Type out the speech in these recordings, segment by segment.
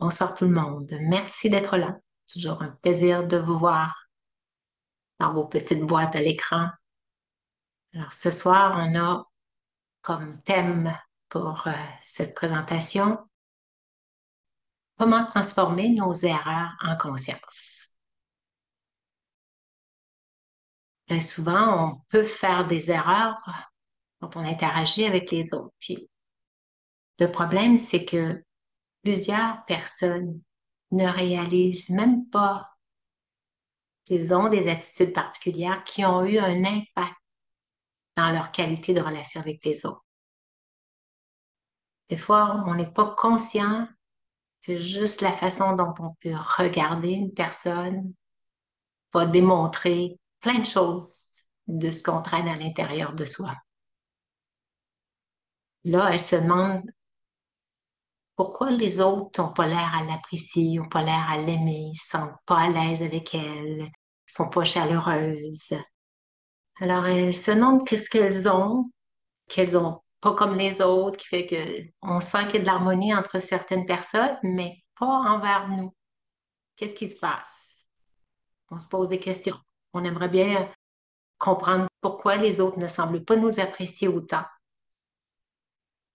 Bonsoir tout le monde. Merci d'être là. Toujours un plaisir de vous voir dans vos petites boîtes à l'écran. Alors ce soir, on a comme thème pour cette présentation, comment transformer nos erreurs en conscience. Bien souvent, on peut faire des erreurs quand on interagit avec les autres. Puis le problème, c'est que plusieurs personnes ne réalisent même pas qu'ils ont des attitudes particulières qui ont eu un impact dans leur qualité de relation avec les autres. Des fois, on n'est pas conscient que juste la façon dont on peut regarder une personne va démontrer plein de choses de ce qu'on traîne à l'intérieur de soi. Là, elle se demande pourquoi les autres n'ont pas l'air à l'apprécier, n'ont pas l'air à l'aimer, ne sont pas à l'aise avec elle, ne sont pas chaleureuses. Alors, elle se demande qu'est-ce qu'elles ont pas comme les autres, qui fait que on sent qu'il y a de l'harmonie entre certaines personnes, mais pas envers nous. Qu'est-ce qui se passe? On se pose des questions. On aimerait bien comprendre pourquoi les autres ne semblent pas nous apprécier autant.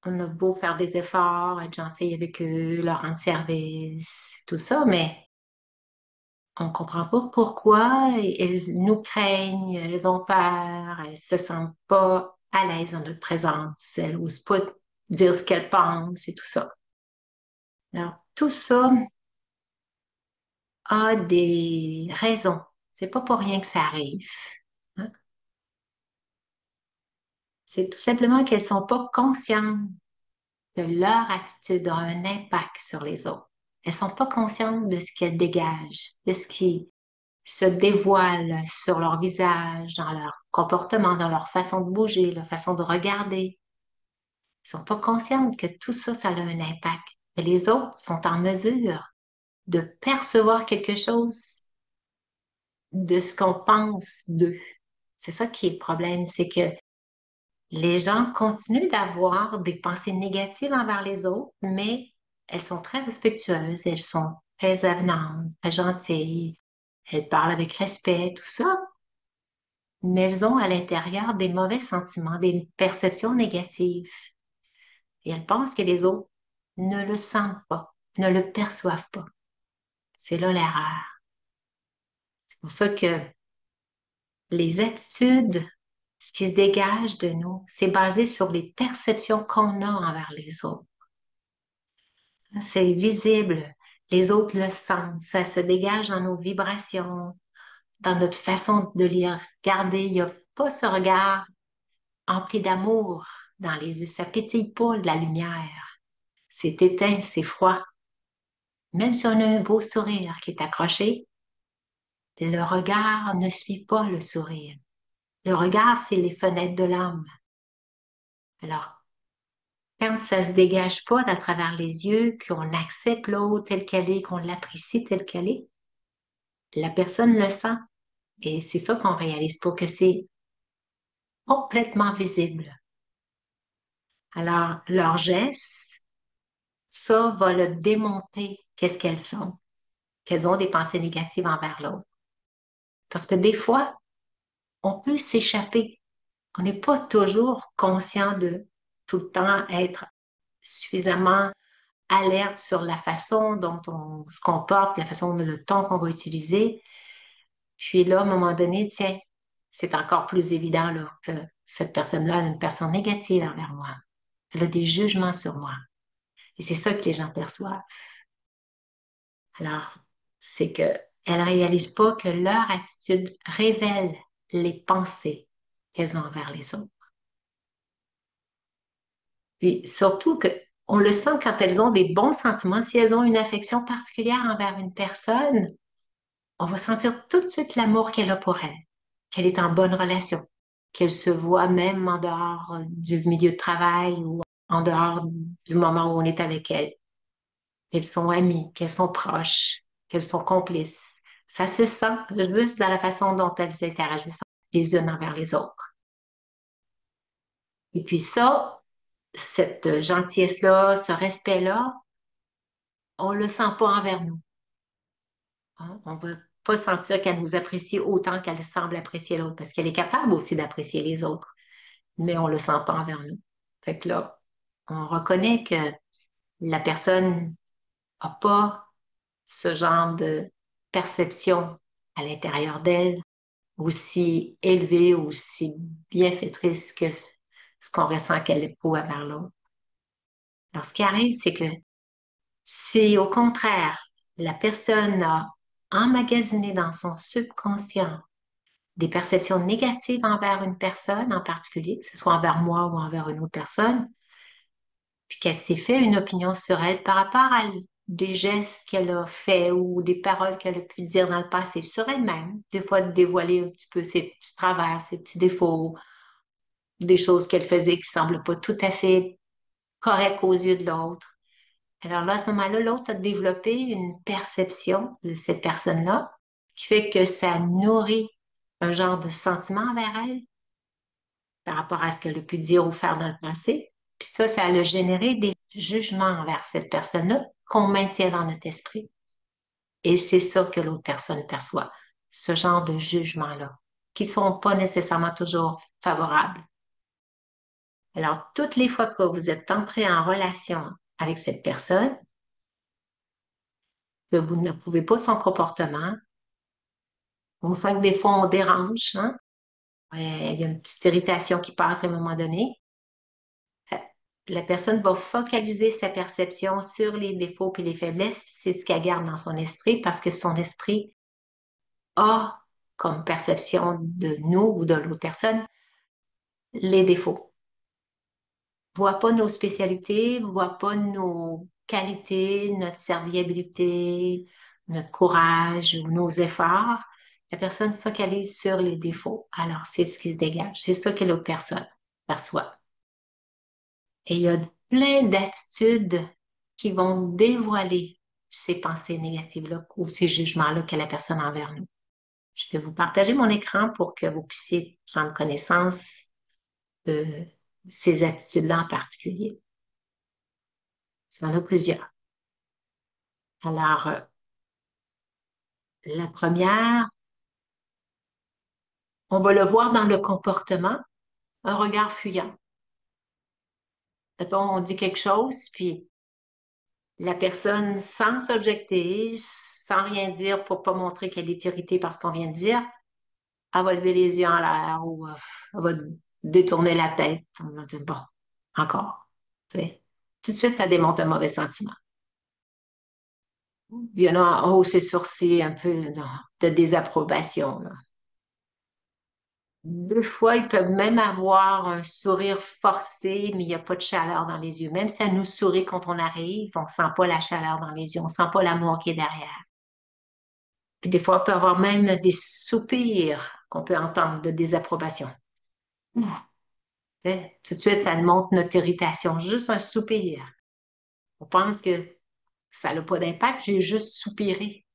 On a beau faire des efforts, être gentil avec eux, leur rendre service, tout ça, mais on comprend pas pourquoi elles nous craignent, elles ont peur, elles se sentent pas à l'aise dans notre présence, elles n'osent pas dire ce qu'elles pensent et tout ça. Alors, tout ça a des raisons. C'est pas pour rien que ça arrive, hein. C'est tout simplement qu'elles sont pas conscientes que leur attitude a un impact sur les autres. Elles sont pas conscientes de ce qu'elles dégagent, de ce qui se dévoile sur leur visage, dans leur comportement, dans leur façon de bouger, leur façon de regarder. Elles sont pas conscientes que tout ça, ça a un impact. Que les autres sont en mesure de percevoir quelque chose de ce qu'on pense d'eux. C'est ça qui est le problème, c'est que les gens continuent d'avoir des pensées négatives envers les autres, mais elles sont très respectueuses, elles sont très avenantes, très gentilles, elles parlent avec respect, tout ça, mais elles ont à l'intérieur des mauvais sentiments, des perceptions négatives. Et elles pensent que les autres ne le sentent pas, ne le perçoivent pas. C'est là l'erreur. C'est pour ça que les attitudes, ce qui se dégage de nous, c'est basé sur les perceptions qu'on a envers les autres. C'est visible. Les autres le sentent. Ça se dégage dans nos vibrations, dans notre façon de les regarder. Il n'y a pas ce regard empli d'amour dans les yeux. Ça pétille pas de la lumière. C'est éteint, c'est froid. Même si on a un beau sourire qui est accroché, le regard ne suit pas le sourire. Le regard, c'est les fenêtres de l'âme. Alors, quand ça se dégage pas à travers les yeux, qu'on accepte l'autre telle qu'elle est, qu'on l'apprécie telle qu'elle est, la personne le sent. Et c'est ça qu'on réalise pas, que c'est complètement visible. Alors, leurs gestes, ça va le démontrer qu'est-ce qu'elles sont, qu'elles ont des pensées négatives envers l'autre. Parce que des fois, on peut s'échapper. On n'est pas toujours conscient de tout le temps être suffisamment alerte sur la façon dont on se comporte, la façon, le ton qu'on va utiliser. Puis là, à un moment donné, tiens, c'est encore plus évident là, que cette personne-là est une personne négative envers moi. Elle a des jugements sur moi. Et c'est ça que les gens perçoivent. Alors, c'est que elles réalisent pas que leur attitude révèle les pensées qu'elles ont envers les autres. Puis surtout que on le sent quand elles ont des bons sentiments, si elles ont une affection particulière envers une personne, on va sentir tout de suite l'amour qu'elle a pour elle, qu'elle est en bonne relation, qu'elle se voit même en dehors du milieu de travail ou en dehors du moment où on est avec elle. Qu'elles sont amies, qu'elles sont proches, qu'elles sont complices. Ça se sent juste dans la façon dont elles interagissent les unes envers les autres. Et puis ça, cette gentillesse-là, ce respect-là, on le sent pas envers nous. Hein. On va pas sentir qu'elle nous apprécie autant qu'elle semble apprécier l'autre, parce qu'elle est capable aussi d'apprécier les autres, mais on le sent pas envers nous. Fait que là, on reconnaît que la personne n'a pas ce genre de perception à l'intérieur d'elle, aussi élevée, aussi bienfaitrice que ce qu'on ressent qu'elle éprouve vers l'autre. Alors, ce qui arrive, c'est que si au contraire, la personne a emmagasiné dans son subconscient des perceptions négatives envers une personne en particulier, que ce soit envers moi ou envers une autre personne, puis qu'elle s'est fait une opinion sur elle par rapport à des gestes qu'elle a faits ou des paroles qu'elle a pu dire dans le passé sur elle-même, des fois de dévoiler un petit peu ses petits travers, ses petits défauts, des choses qu'elle faisait qui semblent pas tout à fait correctes aux yeux de l'autre. Alors là, à ce moment-là, l'autre a développé une perception de cette personne-là qui fait que ça nourrit un genre de sentiment envers elle par rapport à ce qu'elle a pu dire ou faire dans le passé. Puis ça a généré des jugements envers cette personne-là qu'on maintient dans notre esprit. Et c'est ça que l'autre personne perçoit, ce genre de jugements-là, qui sont pas nécessairement toujours favorables. Alors, toutes les fois que vous êtes entré en relation avec cette personne, que vous n'approuvez pas son comportement, on sent que des fois on dérange, hein? Il y a une petite irritation qui passe à un moment donné. Euh, La personne va focaliser sa perception sur les défauts et les faiblesses, puis c'est ce qu'elle garde dans son esprit parce que son esprit a comme perception de nous ou de l'autre personne les défauts. Voit pas nos spécialités, voit pas nos qualités, notre serviabilité, notre courage ou nos efforts. La personne focalise sur les défauts. Alors, c'est ce qui se dégage. C'est ça que l'autre personne perçoit. Et il y a plein d'attitudes qui vont dévoiler ces pensées négatives-là ou ces jugements-là que la personne a envers nous. Je vais vous partager mon écran pour que vous puissiez prendre connaissance de ces attitudes-là en particulier. Il y en a plusieurs. Alors, la première, on va le voir dans le comportement, un regard fuyant. Mettons, on dit quelque chose, puis la personne, sans s'objecter, sans rien dire pour pas montrer qu'elle est irritée par ce qu'on vient de dire, elle va lever les yeux en l'air ou elle va détourner la tête. On va dire, bon, encore. Tu sais. Tout de suite, ça démontre un mauvais sentiment. Il y en a à hausser ses sourcils un peu de désapprobation, là. Deux fois, ils peuvent même avoir un sourire forcé, mais il n'y a pas de chaleur dans les yeux. Même si ça nous sourit quand on arrive, on ne sent pas la chaleur dans les yeux, on ne sent pas l'amour qui est derrière. Puis des fois, on peut avoir même des soupirs qu'on peut entendre de désapprobation. Ouh. Fait, tout de suite, ça montre notre irritation. Juste un soupir. On pense que ça n'a pas d'impact, j'ai juste soupiré.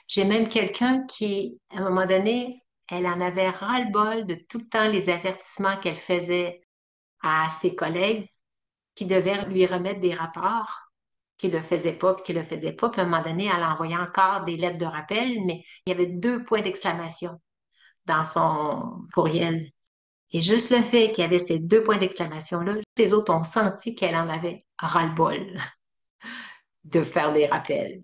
J'ai même quelqu'un qui, à un moment donné, elle en avait ras-le-bol de tout le temps les avertissements qu'elle faisait à ses collègues qui devaient lui remettre des rapports, qui le faisaient pas, puis qui le faisaient pas. Puis à un moment donné, elle envoyait encore des lettres de rappel, mais il y avait deux points d'exclamation dans son courriel. Et juste le fait qu'il y avait ces deux points d'exclamation-là, les autres ont senti qu'elle en avait ras-le-bol de faire des rappels.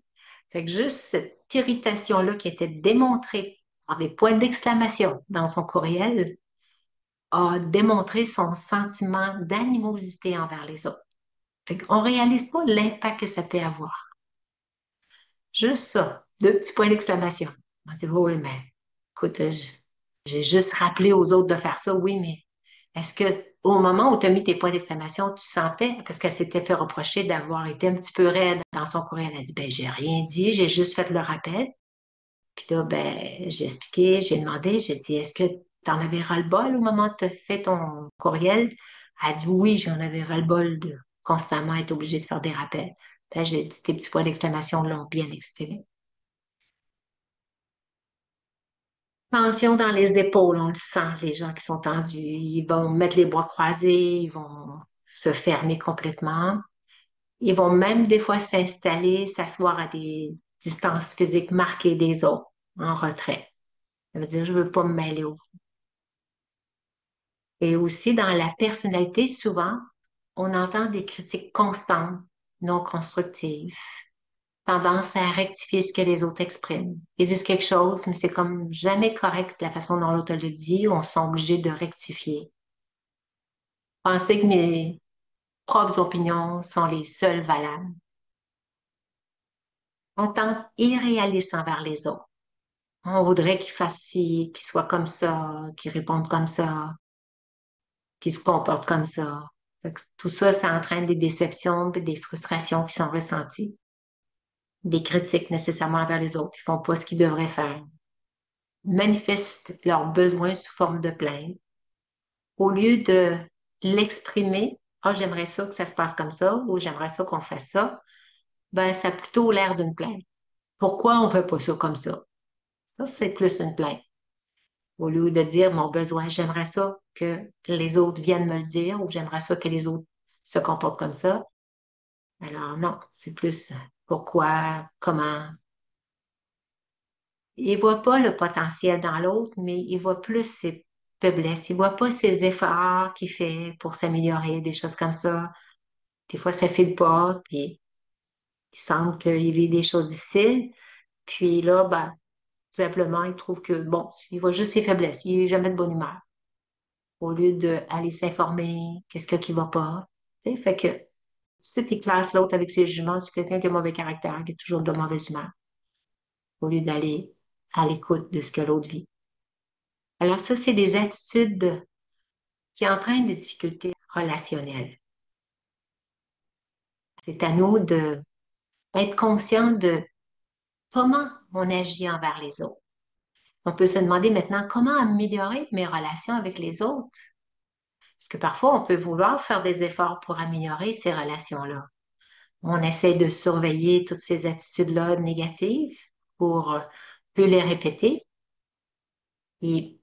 Fait que juste cette irritation-là qui était démontrée par des points d'exclamation dans son courriel a démontré son sentiment d'animosité envers les autres. Fait qu'on réalise pas l'impact que ça peut avoir. Juste ça, deux petits points d'exclamation. On dit, oui, mais écoute, j'ai juste rappelé aux autres de faire ça, oui, mais est-ce que au moment où tu as mis tes points d'exclamation, tu sentais, parce qu'elle s'était fait reprocher d'avoir été un petit peu raide dans son courriel, elle a dit, ben, j'ai rien dit, j'ai juste fait le rappel. Puis là, ben, j'ai expliqué, j'ai demandé, j'ai dit, est-ce que tu en avais ras-le-bol au moment où tu as fait ton courriel? Elle a dit, oui, j'en avais ras-le-bol de constamment être obligée de faire des rappels. Ben, j'ai dit, tes petits points d'exclamation l'ont bien exprimé. Tension dans les épaules, on le sent, les gens qui sont tendus. Ils vont mettre les bras croisés, ils vont se fermer complètement. Ils vont même des fois s'installer, s'asseoir à des distances physiques marquées des autres, en retrait. Ça veut dire, je veux pas me mêler au. Et aussi, dans la personnalité, souvent, on entend des critiques constantes, non constructives, tendance à rectifier ce que les autres expriment. Ils disent quelque chose, mais c'est comme jamais correct de la façon dont l'autre le dit, on se sent obligé de rectifier. Penser que mes propres opinions sont les seules valables. On tente irréaliste envers les autres. On voudrait qu'ils fassent ci, qu'ils soient comme ça, qu'ils répondent comme ça, qu'ils se comportent comme ça. Fait que tout ça, ça entraîne des déceptions, puis des frustrations qui sont ressenties, des critiques nécessairement envers les autres. Ils font pas ce qu'ils devraient faire. Manifestent leurs besoins sous forme de plainte. Au lieu de l'exprimer, ah, j'aimerais ça que ça se passe comme ça, ou j'aimerais ça qu'on fasse ça, ben, ça a plutôt l'air d'une plainte. Pourquoi on fait pas ça comme ça? Ça, c'est plus une plainte. Au lieu de dire mon besoin, j'aimerais ça que les autres viennent me le dire ou j'aimerais ça que les autres se comportent comme ça. Alors non, c'est plus pourquoi, comment. Il voit pas le potentiel dans l'autre, mais il voit plus ses faiblesses. Il voit pas ses efforts qu'il fait pour s'améliorer, des choses comme ça. Des fois, ça file pas, puis il semble qu'il vit des choses difficiles. Puis là, ben, tout simplement, il trouve que, bon, il voit juste ses faiblesses. Il est jamais de bonne humeur. Au lieu d'aller s'informer, qu'est-ce qui va pas. Tu sais, fait que si tu classes l'autre avec ses jugements, c'est quelqu'un qui a mauvais caractère, qui est toujours de mauvaise humeur, au lieu d'aller à l'écoute de ce que l'autre vit. Alors ça, c'est des attitudes qui entraînent des difficultés relationnelles. C'est à nous de être conscient de comment on agit envers les autres. On peut se demander maintenant comment améliorer mes relations avec les autres. Parce que parfois, on peut vouloir faire des efforts pour améliorer ces relations-là. On essaie de surveiller toutes ces attitudes-là négatives pour plus les répéter. Et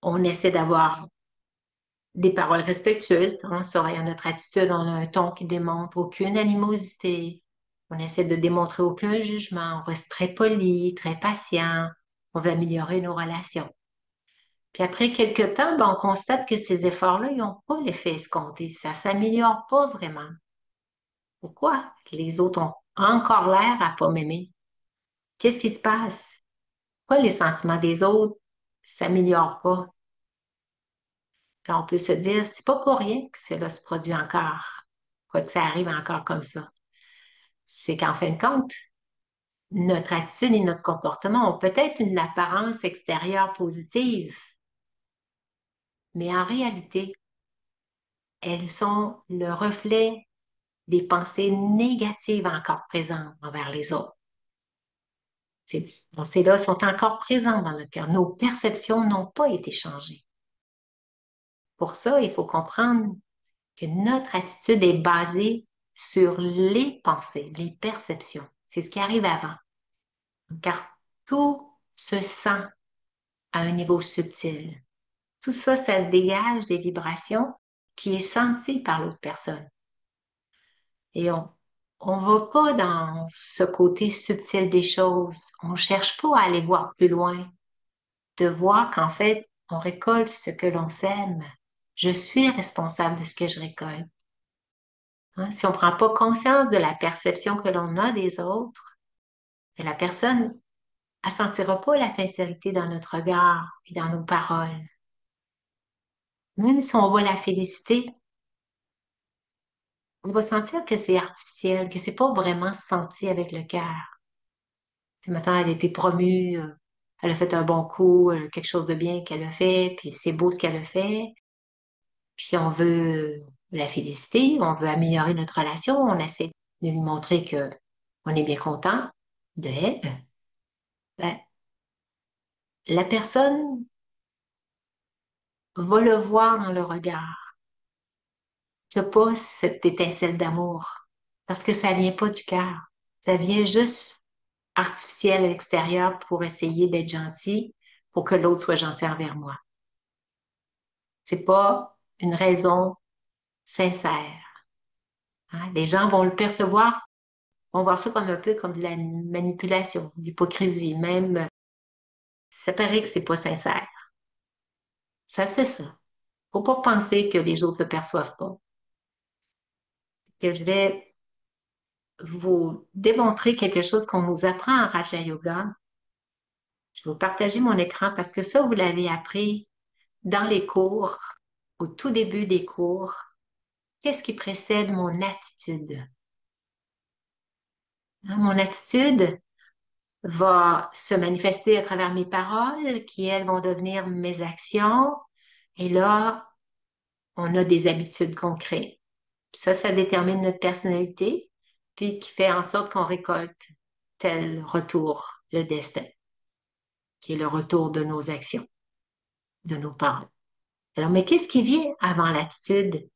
on essaie d'avoir des paroles respectueuses en surveillant notre attitude. On a un ton qui démontre aucune animosité. On essaie de démontrer aucun jugement. On reste très poli, très patient. On veut améliorer nos relations. Puis après quelques temps, ben, on constate que ces efforts-là, ils n'ont pas l'effet escompté. Ça ne s'améliore pas vraiment. Pourquoi? Les autres ont encore l'air à pas m'aimer. Qu'est-ce qui se passe? Pourquoi les sentiments des autres s'améliorent pas? Là, on peut se dire, c'est pas pour rien que cela se produit encore, quoi que ça arrive encore comme ça. C'est qu'en fin de compte, notre attitude et notre comportement ont peut-être une apparence extérieure positive, mais en réalité, elles sont le reflet des pensées négatives encore présentes envers les autres. Ces pensées-là sont encore présentes dans notre cœur. Nos perceptions n'ont pas été changées. Pour ça, il faut comprendre que notre attitude est basée sur les pensées, les perceptions. C'est ce qui arrive avant. Car tout se sent à un niveau subtil. Tout ça, ça se dégage des vibrations qui est senti par l'autre personne. Et on va pas dans ce côté subtil des choses. On cherche pas à aller voir plus loin, de voir qu'en fait, on récolte ce que l'on sème. Je suis responsable de ce que je récolte. Hein, si on ne prend pas conscience de la perception que l'on a des autres, la personne ne sentira pas la sincérité dans notre regard et dans nos paroles. Même si on voit la féliciter, on va sentir que c'est artificiel, que c'est pas vraiment senti avec le cœur. Si maintenant elle a été promue, elle a fait un bon coup, quelque chose de bien qu'elle a fait, puis c'est beau ce qu'elle a fait, puis on veut la féliciter, on veut améliorer notre relation, on essaie de lui montrer que on est bien content de elle. Ben, la personne va le voir dans le regard. Tu n'as pas cette étincelle d'amour parce que ça vient pas du cœur. Ça vient juste artificiel à l'extérieur pour essayer d'être gentil, pour que l'autre soit gentil envers moi. C'est pas une raison sincère. Hein. Les gens vont le percevoir, vont voir ça comme un peu comme de la manipulation, de l'hypocrisie, même ça paraît que c'est pas sincère. Ça se sent. Faut pas penser que les autres ne le perçoivent pas. Que je vais vous démontrer quelque chose qu'on nous apprend en Raja Yoga. Je vais vous partager mon écran parce que ça, vous l'avez appris dans les cours, au tout début des cours. Qu'est-ce qui précède mon attitude? Hein, mon attitude va se manifester à travers mes paroles qui, elles, vont devenir mes actions. Et là, on a des habitudes qu'on crée. Ça détermine notre personnalité, puis qui fait en sorte qu'on récolte tel retour, le destin, qui est le retour de nos actions, de nos paroles. Alors, mais qu'est-ce qui vient avant l'attitude?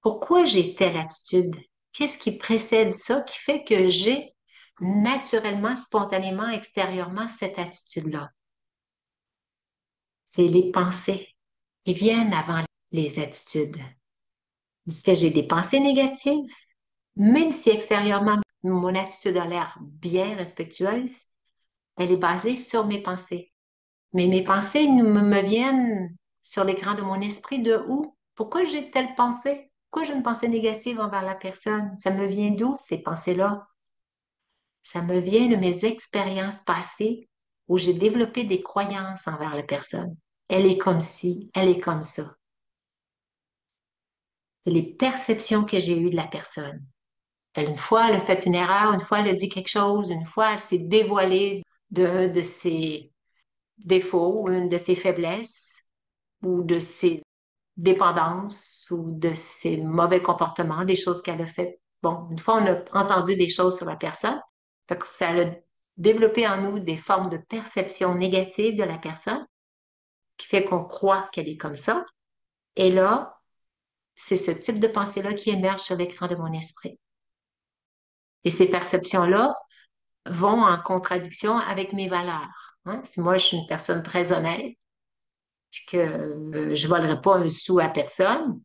Pourquoi j'ai telle attitude? Qu'est-ce qui précède ça qui fait que j'ai naturellement, spontanément, extérieurement cette attitude-là? C'est les pensées qui viennent avant les attitudes. Parce que j'ai des pensées négatives, même si extérieurement, mon attitude a l'air bien respectueuse, elle est basée sur mes pensées. Mais mes pensées me viennent sur l'écran de mon esprit de où? Pourquoi j'ai telle pensée? Pourquoi j'ai une pensée négative envers la personne? Ça me vient d'où, ces pensées-là? Ça me vient de mes expériences passées où j'ai développé des croyances envers la personne. Elle est comme ci, elle est comme ça. C'est les perceptions que j'ai eues de la personne. Une fois, elle a fait une erreur, une fois, elle a dit quelque chose, une fois, elle s'est dévoilée d'un de ses défauts, ou une de ses faiblesses, ou de ses dépendances, ou de ses mauvais comportements, des choses qu'elle a faites. Bon, une fois, on a entendu des choses sur la personne, fait que ça a développé en nous des formes de perception négative de la personne, qui fait qu'on croit qu'elle est comme ça. Et là, c'est ce type de pensée-là qui émerge sur l'écran de mon esprit. Et ces perceptions-là vont en contradiction avec mes valeurs. Hein. Si moi, je suis une personne très honnête, puis que je ne volerai pas un sou à personne,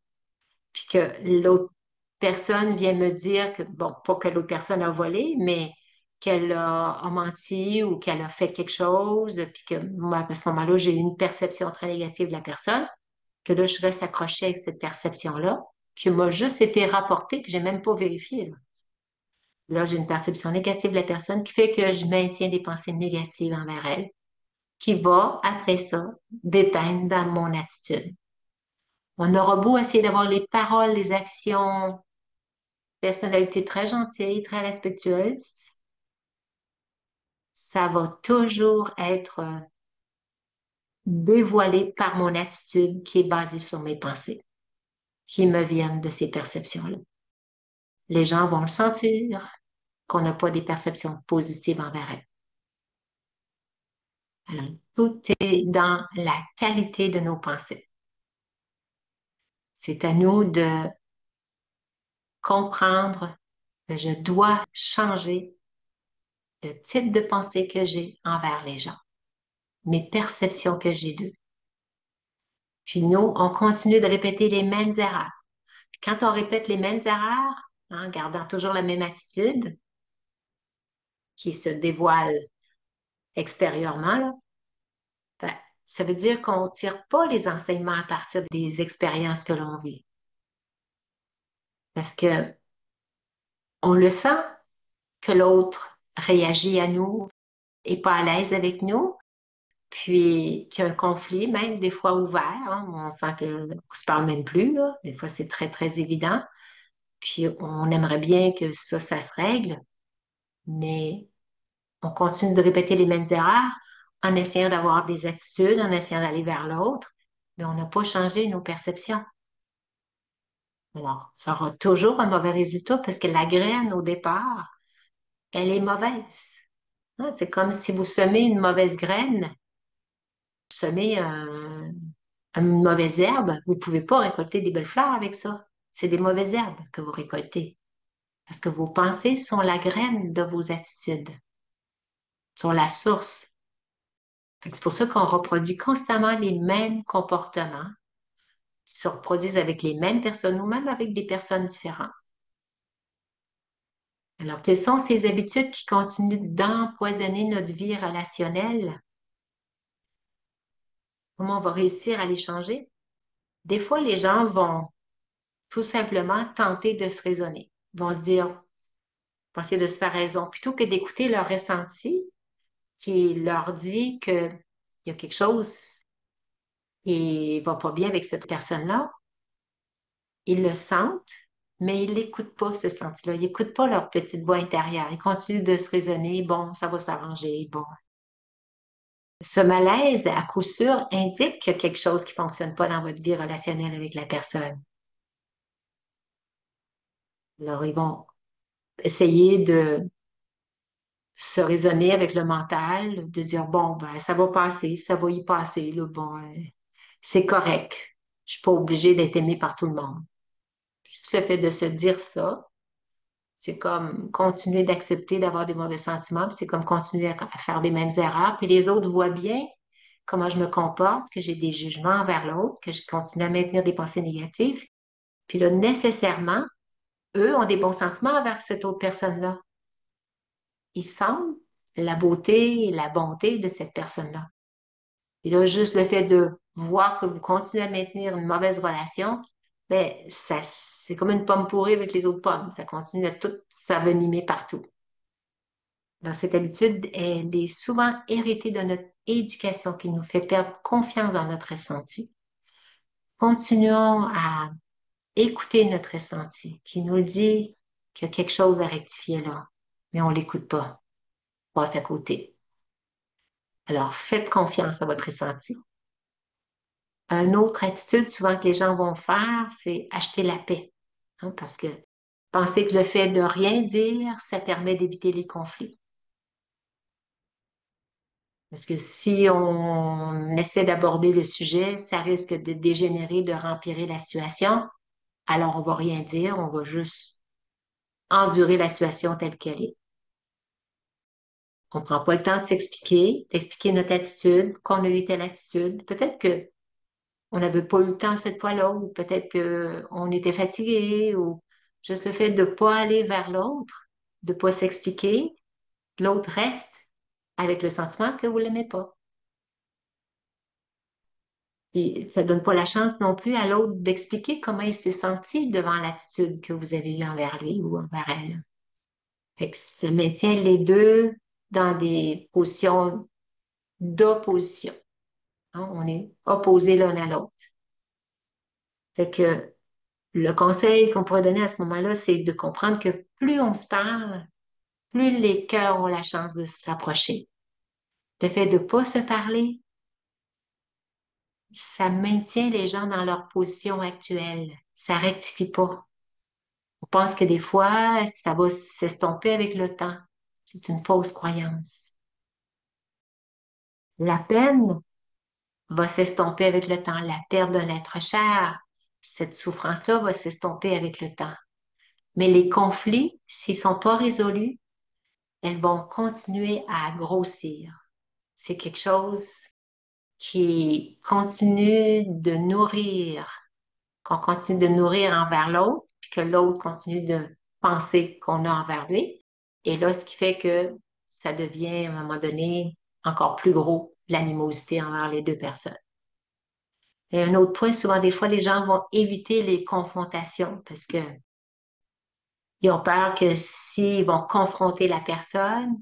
puis que l'autre personne vient me dire que, bon, pas que l'autre personne a volé, mais qu'elle a menti ou qu'elle a fait quelque chose, puis que moi, à ce moment-là, j'ai eu une perception très négative de la personne, que là, je reste accrochée avec cette perception-là, qui m'a juste été rapportée, que j'ai même pas vérifié. Là, j'ai une perception négative de la personne qui fait que je maintiens des pensées négatives envers elle, qui va, après ça, déteindre dans mon attitude. On aura beau essayer d'avoir les paroles, les actions, personnalité très gentille, très respectueuse, ça va toujours être dévoilé par mon attitude qui est basée sur mes pensées, qui me viennent de ces perceptions-là. Les gens vont le sentir qu'on n'a pas des perceptions positives envers elles. Alors, tout est dans la qualité de nos pensées. C'est à nous de comprendre que je dois changer le type de pensée que j'ai envers les gens, mes perceptions que j'ai d'eux. Puis nous, on continue de répéter les mêmes erreurs. Puis quand on répète les mêmes erreurs, en gardant toujours la même attitude qui se dévoile extérieurement, là, ben, ça veut dire qu'on ne tire pas les enseignements à partir des expériences que l'on vit. Parce que on le sent que l'autre réagit à nous, est pas à l'aise avec nous, puis qu'il y a un conflit, même des fois ouvert, hein, on sent qu'on ne se parle même plus, là. Des fois, c'est très, très évident. Puis on aimerait bien que ça se règle, mais on continue de répéter les mêmes erreurs en essayant d'avoir des attitudes, en essayant d'aller vers l'autre, mais on n'a pas changé nos perceptions. Alors, ça aura toujours un mauvais résultat parce que la graine, au départ, elle est mauvaise. Hein, c'est comme si vous semez une mauvaise graine, semez une mauvaise herbe, vous ne pouvez pas récolter des belles fleurs avec ça. C'est des mauvaises herbes que vous récoltez. Parce que vos pensées sont la graine de vos attitudes, sont la source. C'est pour ça qu'on reproduit constamment les mêmes comportements qui se reproduisent avec les mêmes personnes ou même avec des personnes différentes. Alors, quelles sont ces habitudes qui continuent d'empoisonner notre vie relationnelle? Comment on va réussir à les changer? Des fois, les gens vont tout simplement tenter de se raisonner. Ils vont se dire, vont essayer de se faire raison, plutôt que d'écouter leur ressenti qui leur dit qu'il y a quelque chose qui va pas bien avec cette personne-là. Ils le sentent, mais ils n'écoutent pas ce senti-là. Ils n'écoutent pas leur petite voix intérieure. Ils continuent de se raisonner, bon, ça va s'arranger, bon. Ce malaise, à coup sûr, indique qu'il y a quelque chose qui ne fonctionne pas dans votre vie relationnelle avec la personne. Alors, ils vont essayer de se raisonner avec le mental, de dire, bon, ben, ça va passer, ça va y passer, là, bon, c'est correct. Je suis pas obligée d'être aimée par tout le monde. Juste le fait de se dire ça, c'est comme continuer d'accepter d'avoir des mauvais sentiments, puis c'est comme continuer à faire les mêmes erreurs, puis les autres voient bien comment je me comporte, que j'ai des jugements envers l'autre, que je continue à maintenir des pensées négatives. Puis là, nécessairement, eux ont des bons sentiments envers cette autre personne-là. Ils sentent la beauté et la bonté de cette personne-là. Et là, juste le fait de voir que vous continuez à maintenir une mauvaise relation, ben, ça, c'est comme une pomme pourrie avec les autres pommes. Ça continue à tout s'avenimer partout. Donc, cette habitude, elle est souvent héritée de notre éducation qui nous fait perdre confiance dans notre ressenti. Continuons à écouter notre ressenti qui nous dit qu'il y a quelque chose à rectifier là, mais on ne l'écoute pas. On passe à côté. Alors, faites confiance à votre ressenti. Une autre attitude souvent que les gens vont faire, c'est acheter la paix. Hein, parce que penser que le fait de rien dire, ça permet d'éviter les conflits. Parce que si on essaie d'aborder le sujet, ça risque de dégénérer, de rempirer la situation. Alors, on va rien dire, on va juste endurer la situation telle qu'elle est. On ne prend pas le temps de s'expliquer, d'expliquer notre attitude, qu'on a eu telle attitude. Peut-être que on n'avait pas eu le temps cette fois-là, ou peut-être qu'on était fatigué, ou juste le fait de ne pas aller vers l'autre, de ne pas s'expliquer, l'autre reste avec le sentiment que vous ne l'aimez pas. Et ça ne donne pas la chance non plus à l'autre d'expliquer comment il s'est senti devant l'attitude que vous avez eue envers lui ou envers elle. Fait que ça maintient les deux dans des positions d'opposition. Hein. On est opposés l'un à l'autre. Fait que le conseil qu'on pourrait donner à ce moment-là, c'est de comprendre que plus on se parle, plus les cœurs ont la chance de se rapprocher. Le fait de ne pas se parler, ça maintient les gens dans leur position actuelle. Ça rectifie pas. On pense que des fois, ça va s'estomper avec le temps. C'est une fausse croyance. La peine va s'estomper avec le temps. La perte d'un être cher, cette souffrance-là va s'estomper avec le temps. Mais les conflits, s'ils sont pas résolus, elles vont continuer à grossir. C'est quelque chose qui continue de nourrir, qu'on continue de nourrir envers l'autre, puis que l'autre continue de penser qu'on a envers lui. Et là, ce qui fait que ça devient, à un moment donné, encore plus gros, l'animosité envers les deux personnes. Et un autre point, souvent, des fois, les gens vont éviter les confrontations parce que ils ont peur que s'ils vont confronter la personne,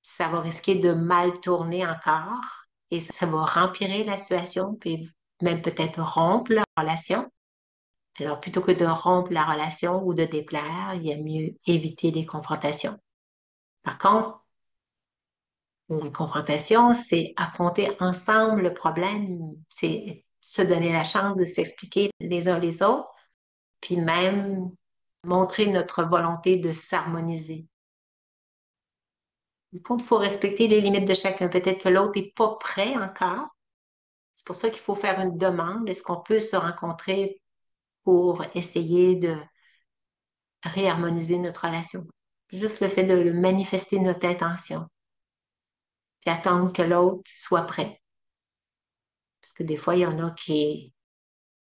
ça va risquer de mal tourner encore et ça va rempirer la situation, puis même peut-être rompre la relation. Alors, plutôt que de rompre la relation ou de déplaire, il y a mieux éviter les confrontations. Par contre, la confrontation, c'est affronter ensemble le problème, c'est se donner la chance de s'expliquer les uns les autres, puis même montrer notre volonté de s'harmoniser. Du coup, il faut respecter les limites de chacun. Peut-être que l'autre n'est pas prêt encore. C'est pour ça qu'il faut faire une demande. Est-ce qu'on peut se rencontrer pour essayer de réharmoniser notre relation? Juste le fait de manifester notre intention, puis attendre que l'autre soit prêt. Parce que des fois, il y en a qui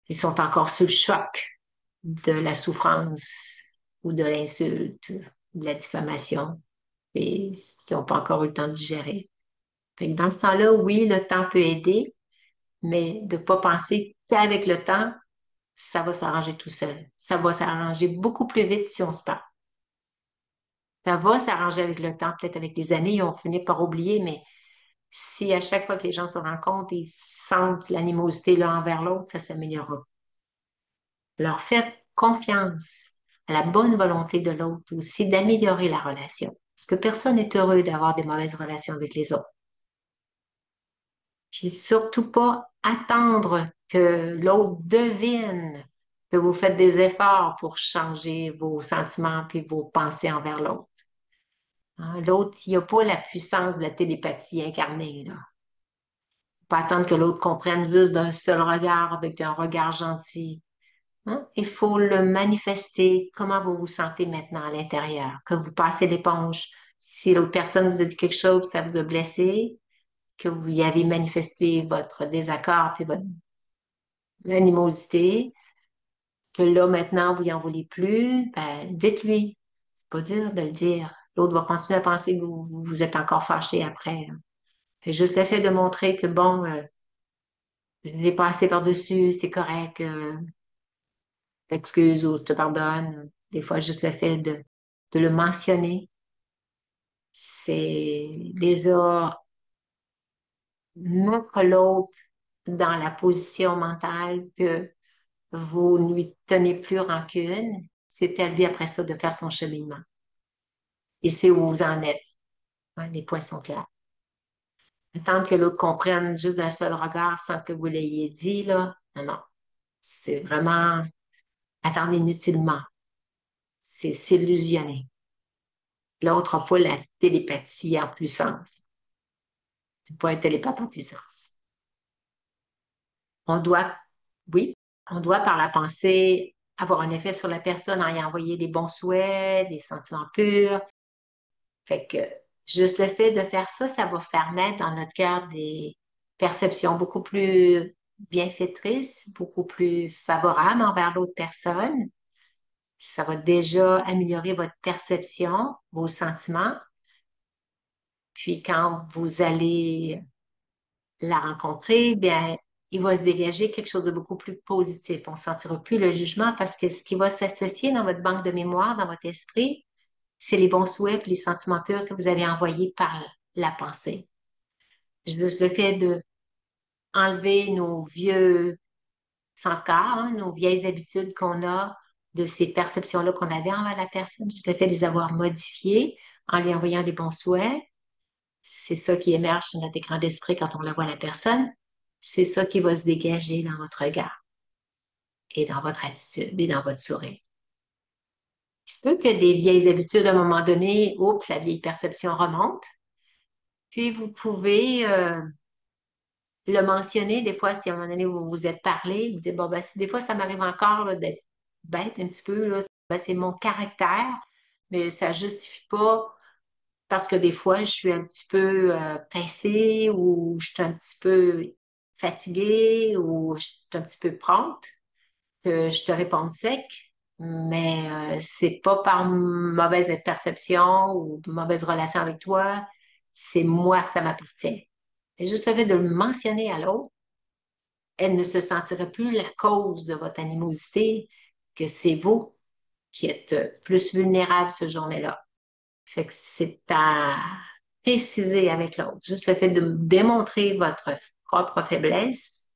ils sont encore sous le choc de la souffrance ou de l'insulte. de la diffamation et qui n'ont pas encore eu le temps de digérer. Fait que dans ce temps-là, oui, le temps peut aider, mais de ne pas penser qu'avec le temps, ça va s'arranger tout seul. Ça va s'arranger beaucoup plus vite si on se parle. Ça va s'arranger avec le temps, peut-être avec les années, on finit par oublier, mais si à chaque fois que les gens se rencontrent, ils sentent l'animosité l'un envers l'autre, ça s'améliorera. Leur faites confiance à la bonne volonté de l'autre aussi d'améliorer la relation. Parce que personne n'est heureux d'avoir des mauvaises relations avec les autres. Puis surtout pas attendre que l'autre devine que vous faites des efforts pour changer vos sentiments puis vos pensées envers l'autre. Hein, l'autre, il n'y a pas la puissance de la télépathie incarnée, là. Pas attendre que l'autre comprenne juste d'un seul regard avec un regard gentil. Hein? Il faut le manifester, comment vous vous sentez maintenant à l'intérieur, que vous passez l'éponge. Si l'autre personne vous a dit quelque chose, ça vous a blessé, que vous y avez manifesté votre désaccord puis votre animosité, que là maintenant vous y en voulez plus, ben dites-lui. C'est pas dur de le dire. L'autre va continuer à penser que vous êtes encore fâché après, là. Fait juste le fait de montrer que bon, je l'ai passé par-dessus, c'est correct, excuse ou je te pardonne. Des fois, juste le fait de le mentionner, c'est déjà mettre l'autre dans la position mentale que vous ne lui tenez plus rancune. C'est à lui après ça de faire son cheminement. Et c'est où vous en êtes. Hein, les points sont clairs. Attendre que l'autre comprenne juste d'un seul regard sans que vous l'ayez dit, là, non, non. C'est vraiment attendre inutilement. C'est s'illusionner. L'autre n'a pas la télépathie en puissance. C'est pas un télépathe en puissance. On doit, oui, on doit par la pensée avoir un effet sur la personne en y envoyer des bons souhaits, des sentiments purs. Fait que juste le fait de faire ça, ça va faire naître dans notre cœur des perceptions beaucoup plus bienfaitrices, beaucoup plus favorables envers l'autre personne. Ça va déjà améliorer votre perception, vos sentiments. Puis quand vous allez la rencontrer, bien, il va se dégager quelque chose de beaucoup plus positif. On ne sentira plus le jugement parce que ce qui va s'associer dans votre banque de mémoire, dans votre esprit, c'est les bons souhaits et les sentiments purs que vous avez envoyés par la pensée. Juste le fait de enlever nos vieux sanskars, hein, nos vieilles habitudes qu'on a de ces perceptions-là qu'on avait envers la personne, juste le fait de les avoir modifiées en lui envoyant des bons souhaits, c'est ça qui émerge sur notre écran d'esprit quand on la voit la personne. C'est ça qui va se dégager dans votre regard et dans votre attitude et dans votre sourire. Il se peut que des vieilles habitudes, à un moment donné, oups, la vieille perception remonte. Puis vous pouvez le mentionner des fois si à un moment donné vous vous êtes parlé, vous dites, bon, ben, si des fois ça m'arrive encore là, d'être bête un petit peu, là, ben, c'est mon caractère, mais ça justifie pas parce que des fois, je suis un petit peu pincée ou je suis un petit peu fatiguée ou je suis un petit peu prompte que je te réponde sec, mais c'est pas par mauvaise perception ou mauvaise relation avec toi, c'est moi que ça m'appartient. Et juste le fait de le mentionner à l'autre, elle ne se sentirait plus la cause de votre animosité, que c'est vous qui êtes plus vulnérable ce journée-là. Fait que c'est à préciser avec l'autre. Juste le fait de démontrer votre propre faiblesse,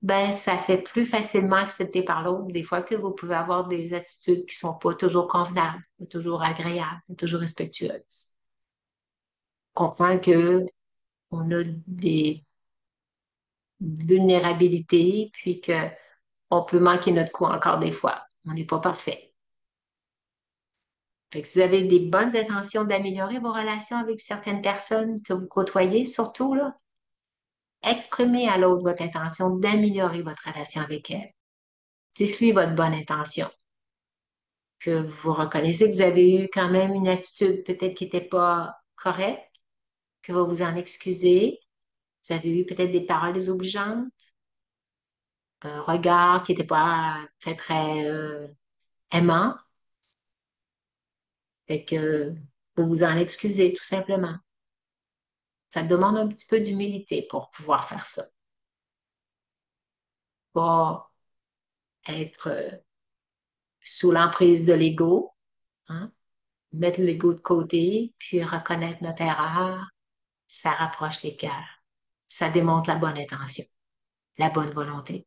ben, ça fait plus facilement accepter par l'autre des fois que vous pouvez avoir des attitudes qui sont pas toujours convenables, pas toujours agréables, pas toujours respectueuses. On comprend que on a des vulnérabilités, puis que on peut manquer notre coup encore des fois. On n'est pas parfait. Fait que si vous avez des bonnes intentions d'améliorer vos relations avec certaines personnes que vous côtoyez, surtout, là, exprimez à l'autre votre intention d'améliorer votre relation avec elle. Dites-lui votre bonne intention, que vous reconnaissez que vous avez eu quand même une attitude peut-être qui n'était pas correcte, que vous vous en excusez. Vous avez eu peut-être des paroles désobligeantes, un regard qui n'était pas très, très aimant. Fait que vous vous en excusez tout simplement. Ça demande un petit peu d'humilité pour pouvoir faire ça. Pas être sous l'emprise de l'ego, hein, mettre l'ego de côté, puis reconnaître notre erreur, ça rapproche les cœurs. Ça démontre la bonne intention, la bonne volonté.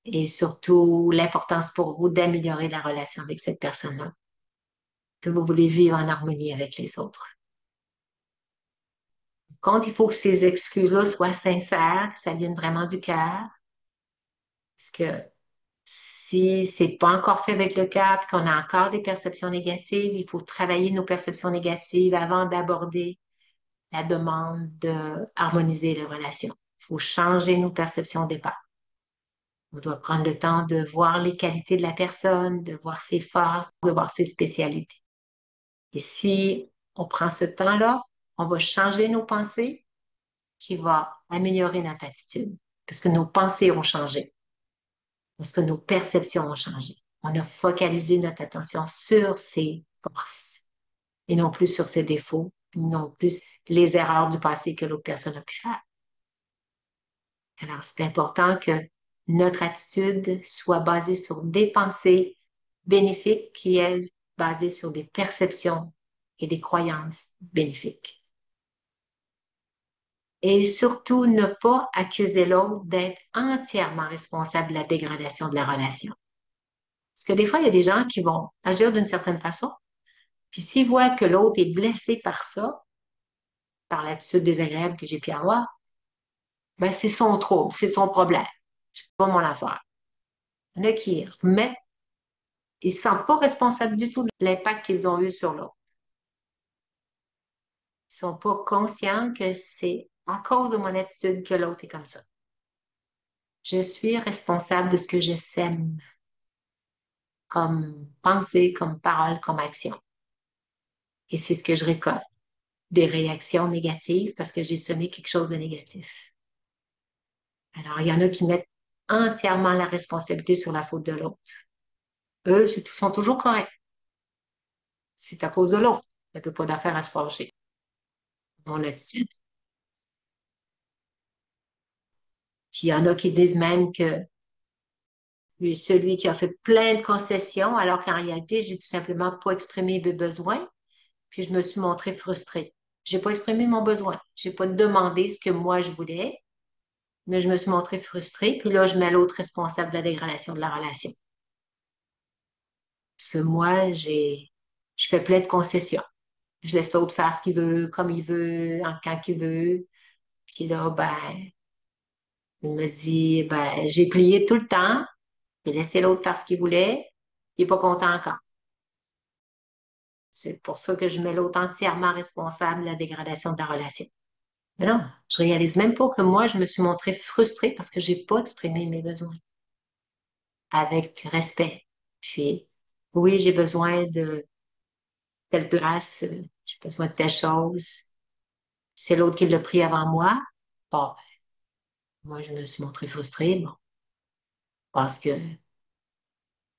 Et surtout, l'importance pour vous d'améliorer la relation avec cette personne-là, que vous voulez vivre en harmonie avec les autres. Quand il faut que ces excuses-là soient sincères, que ça vienne vraiment du cœur, parce que si c'est pas encore fait avec le cœur, puis qu'on a encore des perceptions négatives, il faut travailler nos perceptions négatives avant d'aborder la demande de harmoniser les relations. Il faut changer nos perceptions au départ. On doit prendre le temps de voir les qualités de la personne, de voir ses forces, de voir ses spécialités. Et si on prend ce temps-là, on va changer nos pensées qui va améliorer notre attitude parce que nos pensées ont changé, parce que nos perceptions ont changé. On a focalisé notre attention sur ses forces et non plus sur ses défauts, non plus les erreurs du passé que l'autre personne a pu faire. Alors, c'est important que notre attitude soit basée sur des pensées bénéfiques qui, elles, basées sur des perceptions et des croyances bénéfiques. Et surtout, ne pas accuser l'autre d'être entièrement responsable de la dégradation de la relation. Parce que des fois, il y a des gens qui vont agir d'une certaine façon, puis s'ils voient que l'autre est blessé par ça, par l'attitude désagréable que j'ai pu avoir, ben c'est son trouble, c'est son problème. C'est pas mon affaire. Il y en a qui remettent, ils ne se sentent pas responsables du tout de l'impact qu'ils ont eu sur l'autre. Ils ne sont pas conscients que c'est à cause de mon attitude que l'autre est comme ça. Je suis responsable de ce que je sème comme pensée, comme parole, comme action. Et c'est ce que je récolte. Des réactions négatives parce que j'ai semé quelque chose de négatif. Alors, il y en a qui mettent entièrement la responsabilité sur la faute de l'autre. Eux, sont toujours corrects. C'est à cause de l'autre. Il n'y a pas d'affaire à se fâcher. Mon attitude. Puis il y en a qui disent même que celui qui a fait plein de concessions, alors qu'en réalité, j'ai tout simplement pas exprimé mes besoins, puis je me suis montrée frustrée. J'ai pas exprimé mon besoin. J'ai pas demandé ce que moi je voulais, mais je me suis montrée frustrée, puis là, je mets l'autre responsable de la dégradation de la relation. Parce que moi, je fais plein de concessions. Je laisse l'autre faire ce qu'il veut, comme il veut, quand il veut. Puis là, ben, il me dit, ben, j'ai plié tout le temps, j'ai laissé l'autre faire ce qu'il voulait, il n'est pas content encore. C'est pour ça que je mets l'autre entièrement responsable de la dégradation de la relation. Mais non, je réalise même pas que moi, je me suis montrée frustrée parce que j'ai pas exprimé mes besoins avec respect. Puis, oui, j'ai besoin de telle place, j'ai besoin de telle chose. C'est l'autre qui l'a pris avant moi. Bon, moi, je me suis montrée frustrée, bon, parce que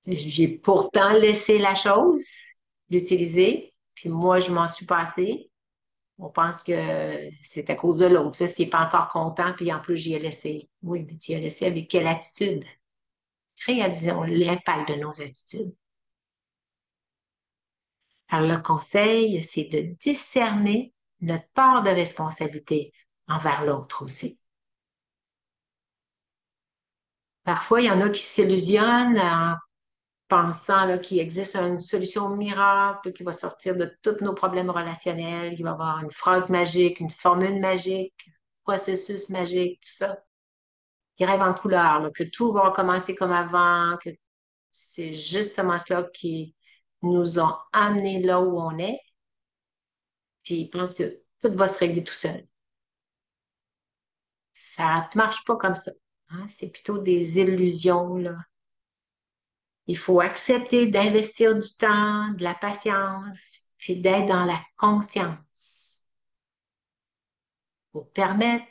j'ai pourtant laissé la chose, l'utiliser, puis moi, je m'en suis passée. On pense que c'est à cause de l'autre. Là, s'il n'est pas encore content, puis en plus, j'y ai laissé. Oui, mais tu y as laissé avec quelle attitude? Réalisons l'impact de nos attitudes. Alors, le conseil, c'est de discerner notre part de responsabilité envers l'autre aussi. Parfois, il y en a qui s'illusionnent en pensant là, qu'il existe une solution miracle qui va sortir de tous nos problèmes relationnels, qu'il va y avoir une phrase magique, une formule magique, processus magique, tout ça. Ils rêvent en couleur, là, que tout va recommencer comme avant, que c'est justement cela qui nous ont amenés là où on est, puis ils pensent que tout va se régler tout seul. Ça ne marche pas comme ça, hein. C'est plutôt des illusions, là. Il faut accepter d'investir du temps, de la patience, puis d'être dans la conscience pour permettre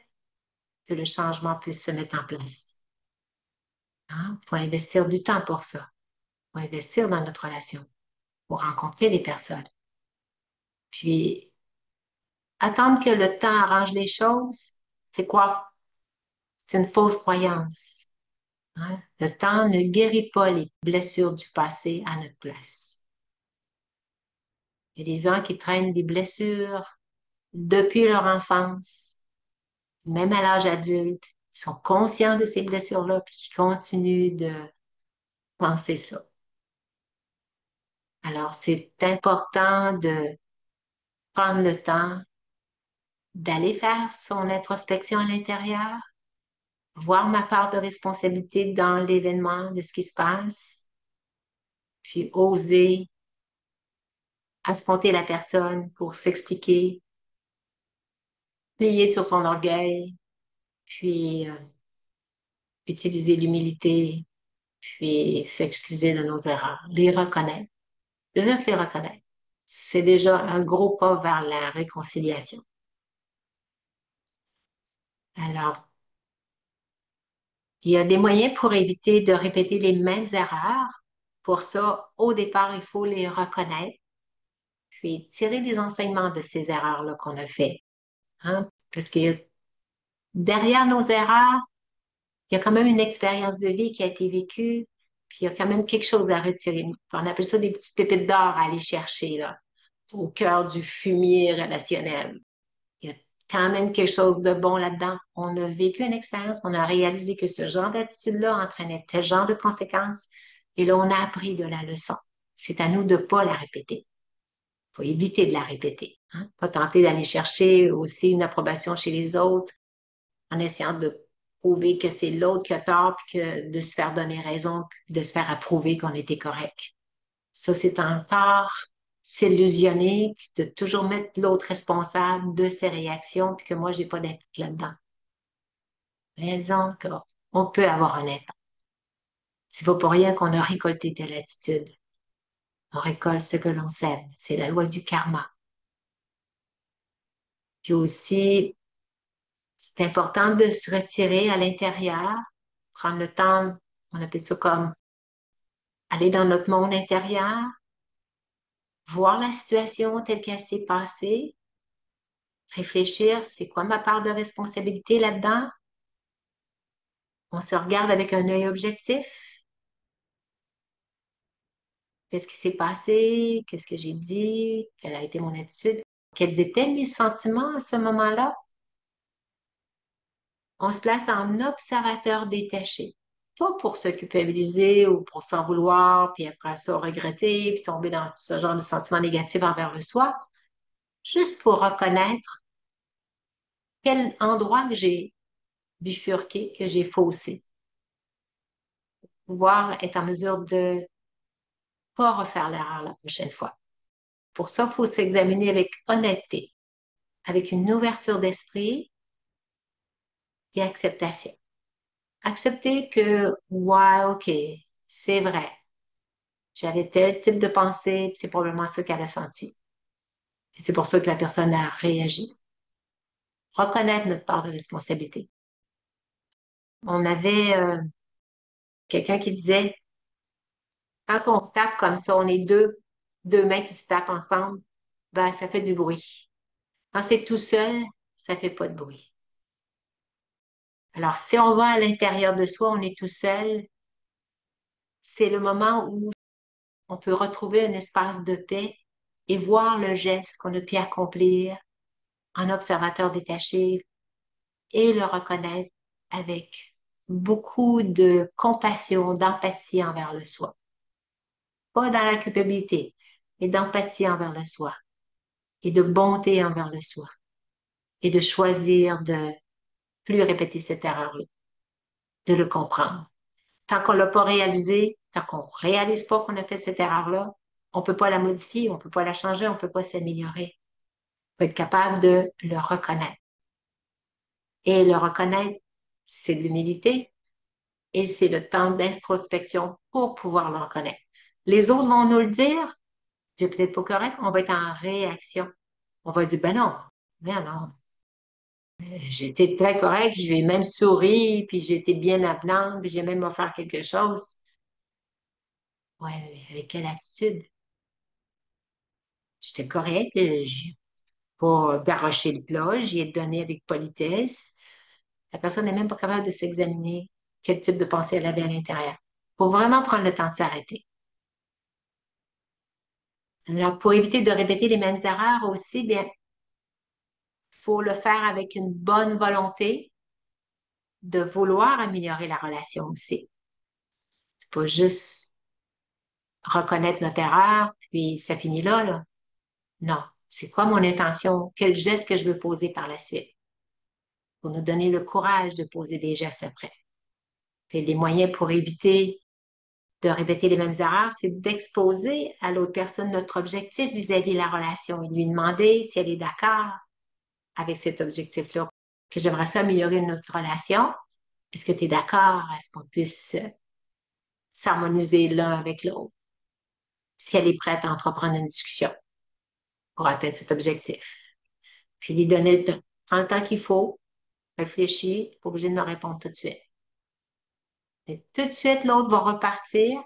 que le changement puisse se mettre en place. Il faut investir du temps pour ça. Il faut investir dans notre relation. pour rencontrer les personnes. Puis, attendre que le temps arrange les choses, c'est quoi? C'est une fausse croyance. Hein? Le temps ne guérit pas les blessures du passé à notre place. Il y a des gens qui traînent des blessures depuis leur enfance, même à l'âge adulte. Ils sont conscients de ces blessures-là, puis ils continuent de penser ça. Alors, c'est important de prendre le temps d'aller faire son introspection à l'intérieur, voir ma part de responsabilité dans l'événement, de ce qui se passe, puis oser affronter la personne pour s'expliquer, plier sur son orgueil, puis utiliser l'humilité, puis s'excuser de nos erreurs, les reconnaître, juste les reconnaître. C'est déjà un gros pas vers la réconciliation. Alors, il y a des moyens pour éviter de répéter les mêmes erreurs. Pour ça, au départ, il faut les reconnaître, puis tirer les enseignements de ces erreurs-là qu'on a fait. Hein? Parce que derrière nos erreurs, il y a quand même une expérience de vie qui a été vécue, puis il y a quand même quelque chose à retirer. On appelle ça des petites pépites d'or à aller chercher, là, au cœur du fumier relationnel. Il y a quand même quelque chose de bon là-dedans. On a vécu une expérience, on a réalisé que ce genre d'attitude-là entraînait tel genre de conséquences, et là, on a appris de la leçon. C'est à nous de ne pas la répéter. Il faut éviter de la répéter. Hein? Pas tenter d'aller chercher aussi une approbation chez les autres en essayant de prouver que c'est l'autre qui a tort, puis que de se faire donner raison, puis de se faire approuver qu'on était correct. Ça, c'est encore s'illusionner, puis de toujours mettre l'autre responsable de ses réactions, puis que moi, j'ai pas d'impact là-dedans. Raison qu'on peut avoir un impact. C'est pas pour rien qu'on a récolté telle attitude. On récolte ce que l'on sème. C'est la loi du karma. Puis aussi, c'est important de se retirer à l'intérieur, prendre le temps, on appelle ça comme aller dans notre monde intérieur, voir la situation telle qu'elle s'est passée, réfléchir, c'est quoi ma part de responsabilité là-dedans? On se regarde avec un œil objectif. Qu'est-ce qui s'est passé? Qu'est-ce que j'ai dit? Quelle a été mon attitude? Quels étaient mes sentiments à ce moment-là? On se place en observateur détaché. Pas pour se culpabiliser ou pour s'en vouloir, puis après ça regretter, puis tomber dans ce genre de sentiments négatifs envers le soi. Juste pour reconnaître quel endroit que j'ai bifurqué, que j'ai faussé. Pouvoir être en mesure de pas refaire l'erreur la prochaine fois. Pour ça, il faut s'examiner avec honnêteté, avec une ouverture d'esprit et acceptation. Accepter que, ouais, OK, c'est vrai, j'avais tel type de pensée, c'est probablement ça qu'elle a senti. Et c'est pour ça que la personne a réagi. Reconnaître notre part de responsabilité. On avait quelqu'un qui disait, quand on tape comme ça, on est deux mains qui se tapent ensemble, ben, ça fait du bruit. Quand c'est tout seul, ça fait pas de bruit. Alors, si on va à l'intérieur de soi, on est tout seul, c'est le moment où on peut retrouver un espace de paix et voir le geste qu'on a pu accomplir en observateur détaché et le reconnaître avec beaucoup de compassion, d'empathie envers le soi. Pas dans la culpabilité, mais d'empathie envers le soi et de bonté envers le soi et de choisir de plus répéter cette erreur-là, de le comprendre. Tant qu'on l'a pas réalisé, tant qu'on réalise pas qu'on a fait cette erreur-là, on peut pas la modifier, on peut pas la changer, on peut pas s'améliorer. Il faut être capable de le reconnaître. Et le reconnaître, c'est de l'humilité et c'est le temps d'introspection pour pouvoir le reconnaître. Les autres vont nous le dire, c'est peut-être pas correct, on va être en réaction. On va dire, ben non, j'étais très correct, je lui ai même souri, puis j'ai été bien avenante, puis j'ai même offert quelque chose. Ouais, mais avec quelle attitude? J'étais correcte, j'ai pas garoché le plat, j'y ai donné avec politesse. La personne n'est même pas capable de s'examiner quel type de pensée elle avait à l'intérieur. Faut vraiment prendre le temps de s'arrêter. Alors, pour éviter de répéter les mêmes erreurs aussi, bien, faut le faire avec une bonne volonté de vouloir améliorer la relation aussi. C'est pas juste reconnaître notre erreur, puis ça finit là, là. Non. C'est quoi mon intention? Quel geste que je veux poser par la suite? Pour nous donner le courage de poser des gestes après. Fait des moyens pour éviter de répéter les mêmes erreurs, c'est d'exposer à l'autre personne notre objectif vis-à-vis de la relation et lui demander si elle est d'accord avec cet objectif-là, que j'aimerais ça améliorer notre relation. Est-ce que tu es d'accord? Est-ce qu'on puisse s'harmoniser l'un avec l'autre? Si elle est prête à entreprendre une discussion pour atteindre cet objectif. Puis lui donner le temps. Prends le temps qu'il faut, réfléchis, pas obligé de me répondre tout de suite. Et tout de suite, l'autre va repartir.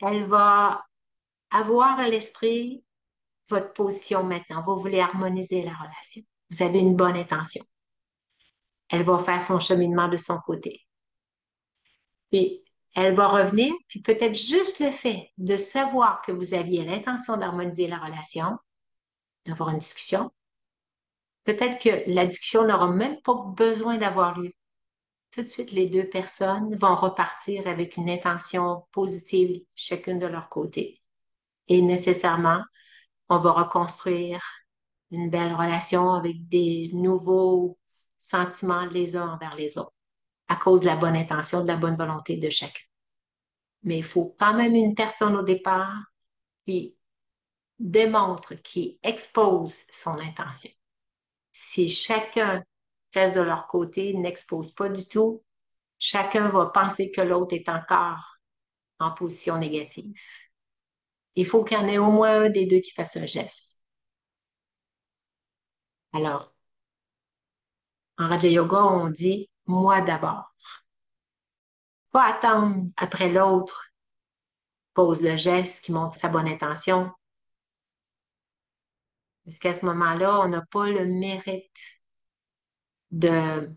Elle va avoir à l'esprit votre position maintenant. Vous voulez harmoniser la relation. Vous avez une bonne intention. Elle va faire son cheminement de son côté. Puis, elle va revenir, puis peut-être juste le fait de savoir que vous aviez l'intention d'harmoniser la relation, d'avoir une discussion, peut-être que la discussion n'aura même pas besoin d'avoir lieu. Tout de suite, les deux personnes vont repartir avec une intention positive, chacune de leur côté. Et nécessairement, on va reconstruire une belle relation avec des nouveaux sentiments les uns envers les autres, à cause de la bonne intention, de la bonne volonté de chacun. Mais il faut quand même une personne au départ qui démontre, qui expose son intention. Si chacun reste de leur côté, n'expose pas du tout, chacun va penser que l'autre est encore en position négative. Il faut qu'il y en ait au moins un des deux qui fasse un geste. Alors, en Raja Yoga, on dit moi d'abord. Pas attendre après l'autre pose le geste qui montre sa bonne intention. Parce qu'à ce moment-là, on n'a pas le mérite de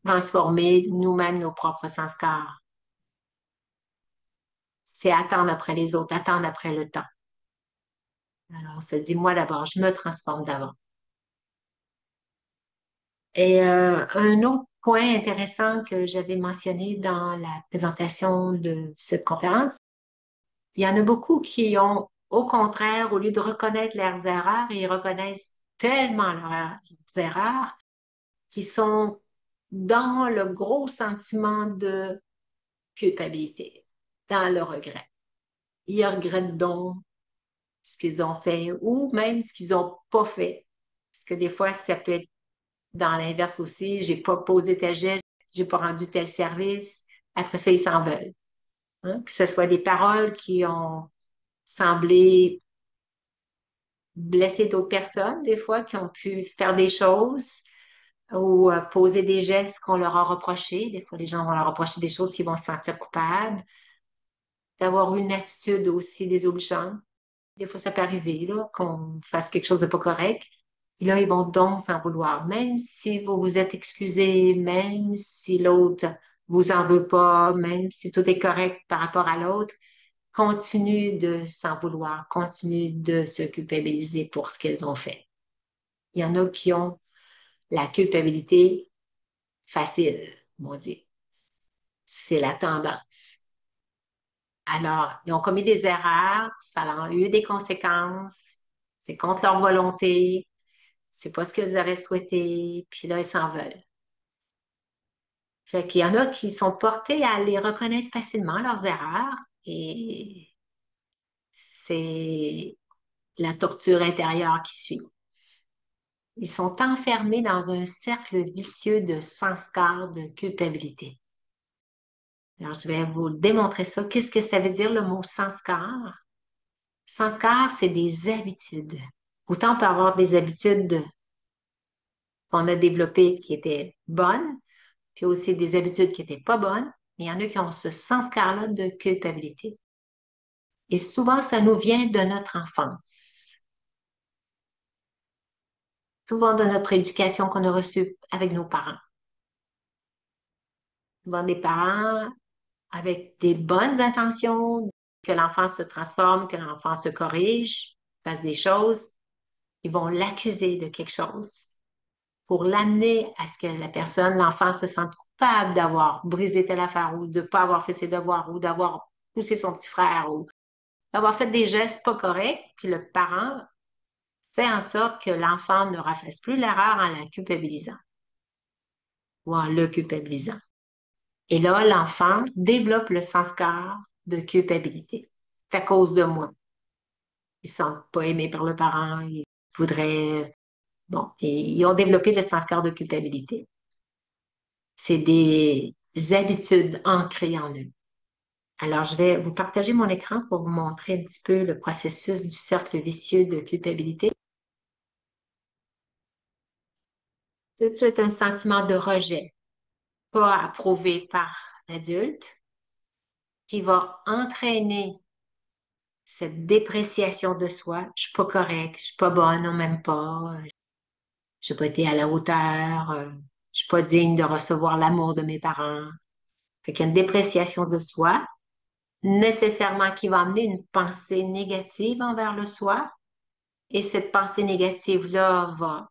transformer nous-mêmes nos propres sanskars. C'est attendre après les autres, attendre après le temps. Alors, on se dit, moi d'abord, je me transforme d'abord. Et un autre point intéressant que j'avais mentionné dans la présentation de cette conférence, il y en a beaucoup qui ont, au contraire, au lieu de reconnaître leurs erreurs, ils reconnaissent tellement leurs erreurs qu'ils sont dans le gros sentiment de culpabilité, dans le regret. Ils regrettent donc ce qu'ils ont fait ou même ce qu'ils n'ont pas fait. Parce que des fois, ça peut être dans l'inverse aussi. J'ai pas posé tel geste, j'ai pas rendu tel service. Après ça, ils s'en veulent. Hein? Que ce soit des paroles qui ont semblé blesser d'autres personnes, des fois, qui ont pu faire des choses ou poser des gestes qu'on leur a reprochés. Des fois, les gens vont leur reprocher des choses qui vont se sentir coupables. D'avoir une attitude aussi désobligeante. Des fois, ça peut arriver là, qu'on fasse quelque chose de pas correct. Et là, ils vont donc s'en vouloir. Même si vous vous êtes excusé, même si l'autre vous en veut pas, même si tout est correct par rapport à l'autre, continue de s'en vouloir, continue de se culpabiliser pour ce qu'elles ont fait. Il y en a qui ont la culpabilité facile, on dit. C'est la tendance. Alors, ils ont commis des erreurs, ça a eu des conséquences, c'est contre leur volonté, c'est pas ce qu'ils auraient souhaité, puis là, ils s'en veulent. Fait qu'il y en a qui sont portés à les reconnaître facilement, leurs erreurs, et c'est la torture intérieure qui suit. Ils sont enfermés dans un cercle vicieux de sanskar, de culpabilité. Alors, je vais vous démontrer ça. Qu'est-ce que ça veut dire le mot sanskar? Sanskar, c'est des habitudes. Autant on peut avoir des habitudes qu'on a développées qui étaient bonnes, puis aussi des habitudes qui n'étaient pas bonnes, mais il y en a qui ont ce sanskar-là de culpabilité. Et souvent, ça nous vient de notre enfance. souvent de notre éducation qu'on a reçue avec nos parents. Souvent des parents avec des bonnes intentions, que l'enfant se transforme, que l'enfant se corrige, fasse des choses, ils vont l'accuser de quelque chose pour l'amener à ce que la personne, l'enfant, se sente coupable d'avoir brisé telle affaire ou de ne pas avoir fait ses devoirs ou d'avoir poussé son petit frère ou d'avoir fait des gestes pas corrects. Puis le parent fait en sorte que l'enfant ne refasse plus l'erreur en la culpabilisant ou en le culpabilisant. Et là, l'enfant développe le sens-corps de culpabilité. C'est à cause de moi. Ils ne se sentent pas aimés par le parent. Ils voudraient... Bon, et ils ont développé le sens-corps de culpabilité. C'est des habitudes ancrées en eux. Alors, je vais vous partager mon écran pour vous montrer un petit peu le processus du cercle vicieux de culpabilité. Tout de suite, un sentiment de rejet, pas approuvé par l'adulte, qui va entraîner cette dépréciation de soi. Je suis pas correcte, je suis pas bonne, on m'aime pas, je n'ai pas été à la hauteur, je suis pas digne de recevoir l'amour de mes parents. Fait qu'il y a une dépréciation de soi, nécessairement qui va amener une pensée négative envers le soi. Et cette pensée négative-là va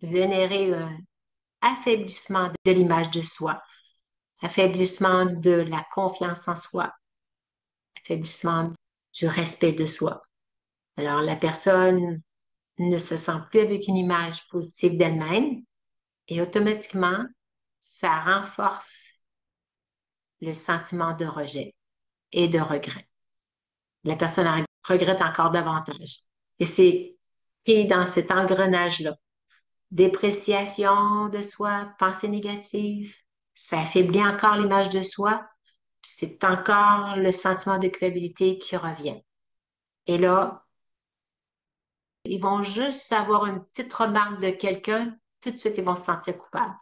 générer un affaiblissement de l'image de soi, affaiblissement de la confiance en soi, affaiblissement du respect de soi. Alors, la personne ne se sent plus avec une image positive d'elle-même et automatiquement, ça renforce le sentiment de rejet et de regret. La personne regrette encore davantage. Et c'est pris dans cet engrenage-là. Dépréciation de soi, pensée négative, ça affaiblit encore l'image de soi, c'est encore le sentiment de culpabilité qui revient. Et là, ils vont juste avoir une petite remarque de quelqu'un, tout de suite, ils vont se sentir coupables.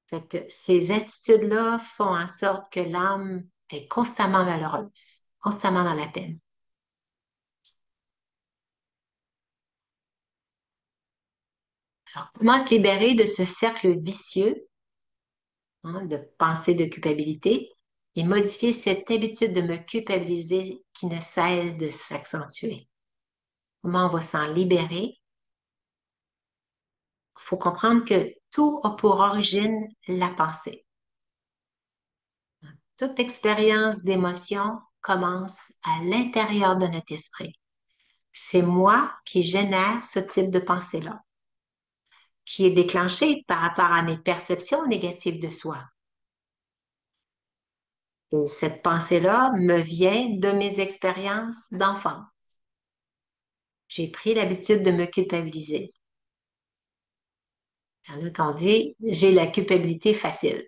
Fait que ces attitudes-là font en sorte que l'âme est constamment malheureuse, constamment dans la peine. Alors, comment se libérer de ce cercle vicieux, hein, de pensée de culpabilité et modifier cette habitude de me culpabiliser qui ne cesse de s'accentuer? Comment on va s'en libérer? Il faut comprendre que tout a pour origine la pensée. Toute expérience d'émotion commence à l'intérieur de notre esprit. C'est moi qui génère ce type de pensée-là, qui est déclenché par rapport à mes perceptions négatives de soi. Et cette pensée-là me vient de mes expériences d'enfant. J'ai pris l'habitude de me culpabiliser. Il y en a qui ont dit, j'ai la culpabilité facile,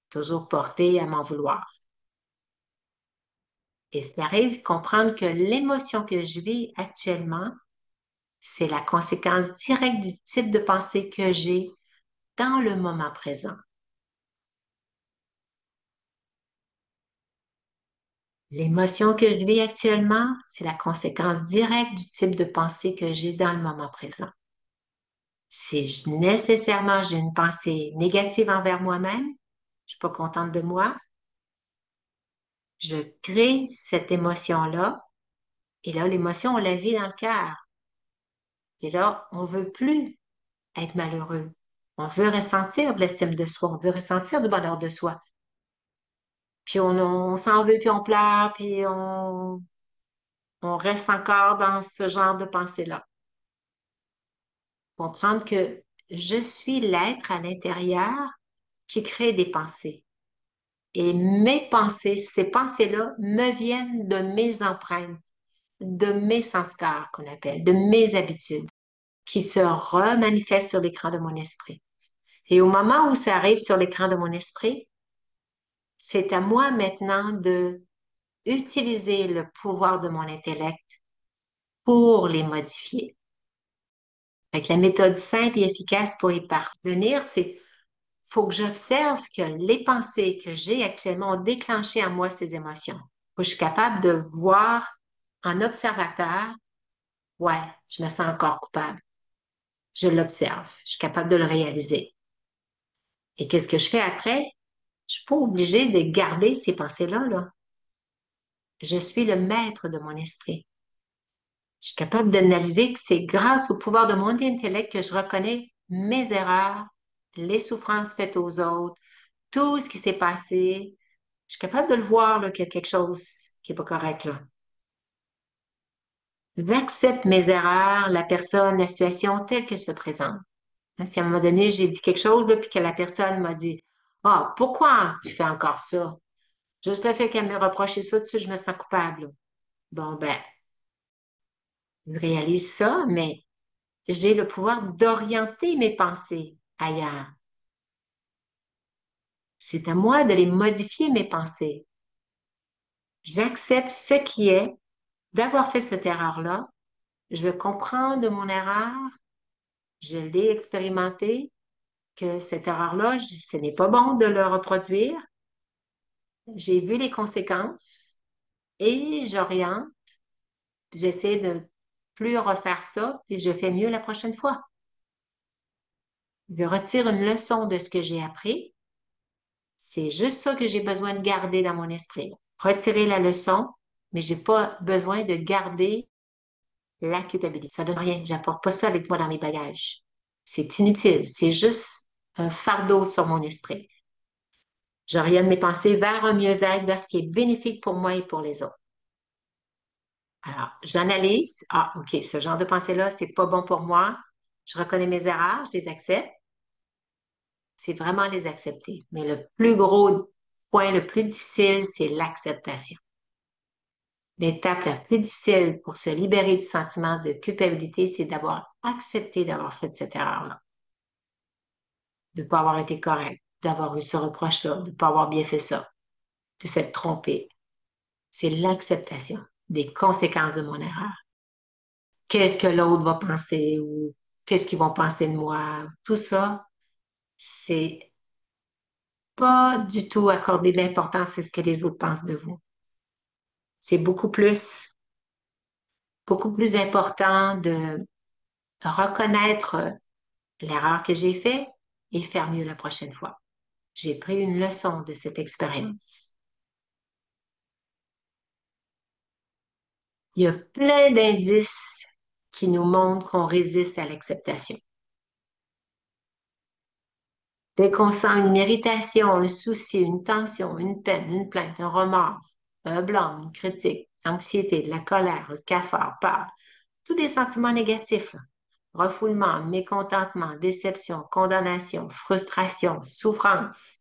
toujours portée à m'en vouloir. Et ce qui arrive, comprendre que l'émotion que je vis actuellement, c'est la conséquence directe du type de pensée que j'ai dans le moment présent. L'émotion que je vis actuellement, c'est la conséquence directe du type de pensée que j'ai dans le moment présent. Si nécessairement j'ai une pensée négative envers moi-même, je suis pas contente de moi, je crée cette émotion-là, et là, l'émotion, on la vit dans le cœur. Et là, on veut plus être malheureux. On veut ressentir de l'estime de soi, on veut ressentir du bonheur de soi. Puis on s'en veut, puis on pleure, puis on reste encore dans ce genre de pensée-là. Comprendre que je suis l'être à l'intérieur qui crée des pensées. Et mes pensées, ces pensées-là me viennent de mes empreintes, de mes sens-corps qu'on appelle, de mes habitudes, qui se remanifestent sur l'écran de mon esprit. Et au moment où ça arrive sur l'écran de mon esprit, c'est à moi maintenant de utiliser le pouvoir de mon intellect pour les modifier. Fait que la méthode simple et efficace pour y parvenir, c'est faut que j'observe que les pensées que j'ai actuellement ont déclenché en moi ces émotions. Faut que je suis capable de voir en observateur, Ouais, je me sens encore coupable. Je l'observe. Je suis capable de le réaliser. Et qu'est-ce que je fais après? Je suis pas obligée de garder ces pensées-là, là. Je suis le maître de mon esprit. Je suis capable d'analyser que c'est grâce au pouvoir de mon intellect que je reconnais mes erreurs, les souffrances faites aux autres, tout ce qui s'est passé. Je suis capable de le voir, là, qu'il y a quelque chose qui n'est pas correct, là. J'accepte mes erreurs, la personne, la situation telle qu'elle se présente. Hein, si à un moment donné, j'ai dit quelque chose, là, puis que la personne m'a dit, ah, pourquoi tu fais encore ça? Juste le fait qu'elle me reproche ça dessus, je me sens coupable, là. Bon, ben, je réalise ça, mais j'ai le pouvoir d'orienter mes pensées ailleurs. C'est à moi de les modifier, mes pensées. J'accepte ce qui est, d'avoir fait cette erreur-là. Je comprends de mon erreur, je l'ai expérimenté, que cette erreur-là, ce n'est pas bon de le reproduire. J'ai vu les conséquences et j'oriente, j'essaie de plus refaire ça, puis je fais mieux la prochaine fois. Je retire une leçon de ce que j'ai appris. C'est juste ça que j'ai besoin de garder dans mon esprit. Retirer la leçon, mais j'ai pas besoin de garder la culpabilité. Ça donne rien. J'apporte pas ça avec moi dans mes bagages. C'est inutile. C'est juste un fardeau sur mon esprit. J'oriente mes pensées vers un mieux-être, vers ce qui est bénéfique pour moi et pour les autres. Alors, j'analyse. Ah, OK, ce genre de pensée-là, c'est pas bon pour moi. Je reconnais mes erreurs, je les accepte. C'est vraiment les accepter. Mais le plus gros point, le plus difficile, c'est l'acceptation. L'étape la plus difficile pour se libérer du sentiment de culpabilité, c'est d'avoir accepté d'avoir fait cette erreur-là, de ne pas avoir été correct, d'avoir eu ce reproche-là, de ne pas avoir bien fait ça, de s'être trompé. C'est l'acceptation des conséquences de mon erreur. Qu'est-ce que l'autre va penser ou qu'est-ce qu'ils vont penser de moi? Tout ça, c'est pas du tout accorder de l'importance à ce que les autres pensent de vous. C'est beaucoup plus important de reconnaître l'erreur que j'ai faite et faire mieux la prochaine fois. J'ai pris une leçon de cette expérience. Il y a plein d'indices qui nous montrent qu'on résiste à l'acceptation. Dès qu'on sent une irritation, un souci, une tension, une peine, une plainte, un remords, un blâme, une critique, anxiété, de la colère, un cafard, peur, tous des sentiments négatifs, là. Refoulement, mécontentement, déception, condamnation, frustration, souffrance.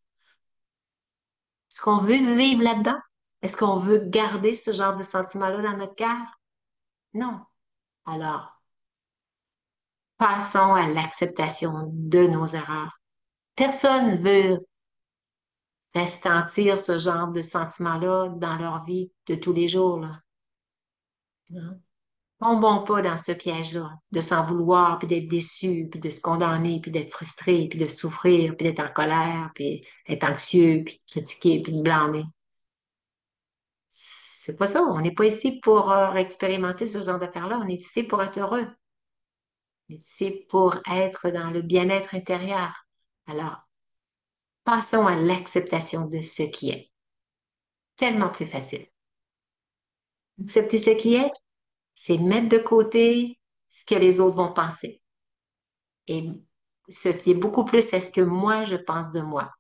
Est-ce qu'on veut vivre là-dedans? Est-ce qu'on veut garder ce genre de sentiment-là dans notre cœur? Non. Alors, passons à l'acceptation de nos erreurs. Personne veut ressentir ce genre de sentiment-là dans leur vie de tous les jours, là. Non. Tombons pas dans ce piège-là, de s'en vouloir, puis d'être déçu, puis de se condamner, puis d'être frustré, puis de souffrir, puis d'être en colère, puis d'être anxieux, puis de critiquer, puis de blâmer. C'est pas ça. On n'est pas ici pour expérimenter ce genre d'affaires-là. On est ici pour être heureux. On est ici pour être dans le bien-être intérieur. Alors, passons à l'acceptation de ce qui est. Tellement plus facile. Accepter ce qui est, c'est mettre de côté ce que les autres vont penser et se fier beaucoup plus à ce que moi, je pense de moi.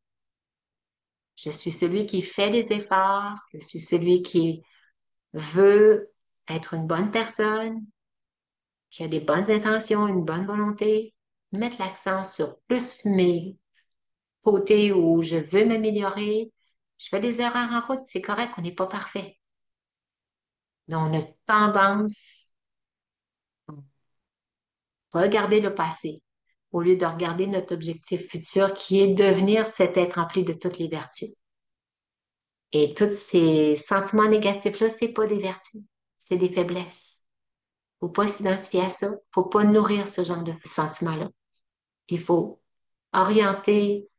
Je suis celui qui fait des efforts, je suis celui qui veut être une bonne personne, qui a des bonnes intentions, une bonne volonté. Mettre l'accent sur plus mes côtés où je veux m'améliorer. Je fais des erreurs en route, c'est correct, on n'est pas parfait. Mais on a tendance à regarder le passé au lieu de regarder notre objectif futur qui est devenir cet être rempli de toutes les vertus. Et tous ces sentiments négatifs-là, c'est pas des vertus, c'est des faiblesses. Faut pas s'identifier à ça, faut pas nourrir ce genre de sentiments-là. Il faut orienter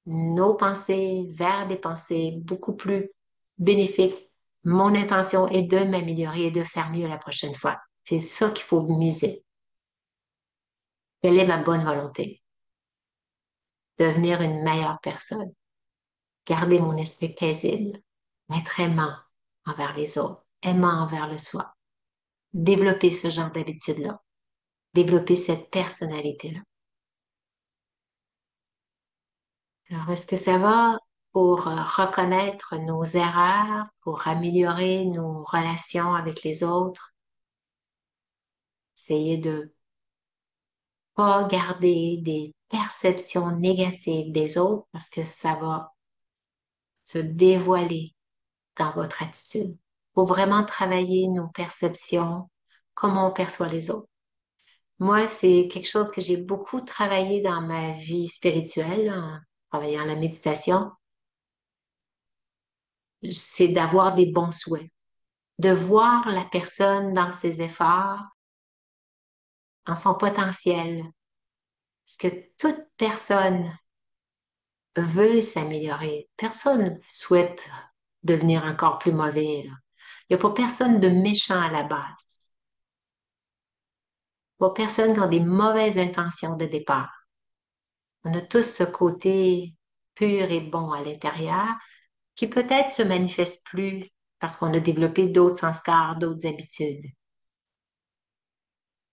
nos pensées vers des pensées beaucoup plus bénéfiques. Mon intention est de m'améliorer et de faire mieux la prochaine fois. C'est ça qu'il faut miser. Quelle est ma bonne volonté? Devenir une meilleure personne. Garder mon esprit paisible. Être aimant envers les autres. Aimant envers le soi. Développer ce genre d'habitude-là. Développer cette personnalité-là. Alors, est-ce que ça va pour reconnaître nos erreurs, pour améliorer nos relations avec les autres? Essayer de pas garder des perceptions négatives des autres parce que ça va se dévoiler dans votre attitude. Il faut vraiment travailler nos perceptions, comment on perçoit les autres. Moi, c'est quelque chose que j'ai beaucoup travaillé dans ma vie spirituelle, en travaillant la méditation, c'est d'avoir des bons souhaits, de voir la personne dans ses efforts, en son potentiel. Parce que toute personne veut s'améliorer. Personne souhaite devenir encore plus mauvais, là. Il n'y a pas personne de méchant à la base. Pas personne qui a des mauvaises intentions de départ. On a tous ce côté pur et bon à l'intérieur qui peut-être se manifeste plus parce qu'on a développé d'autres sanskars, d'autres habitudes.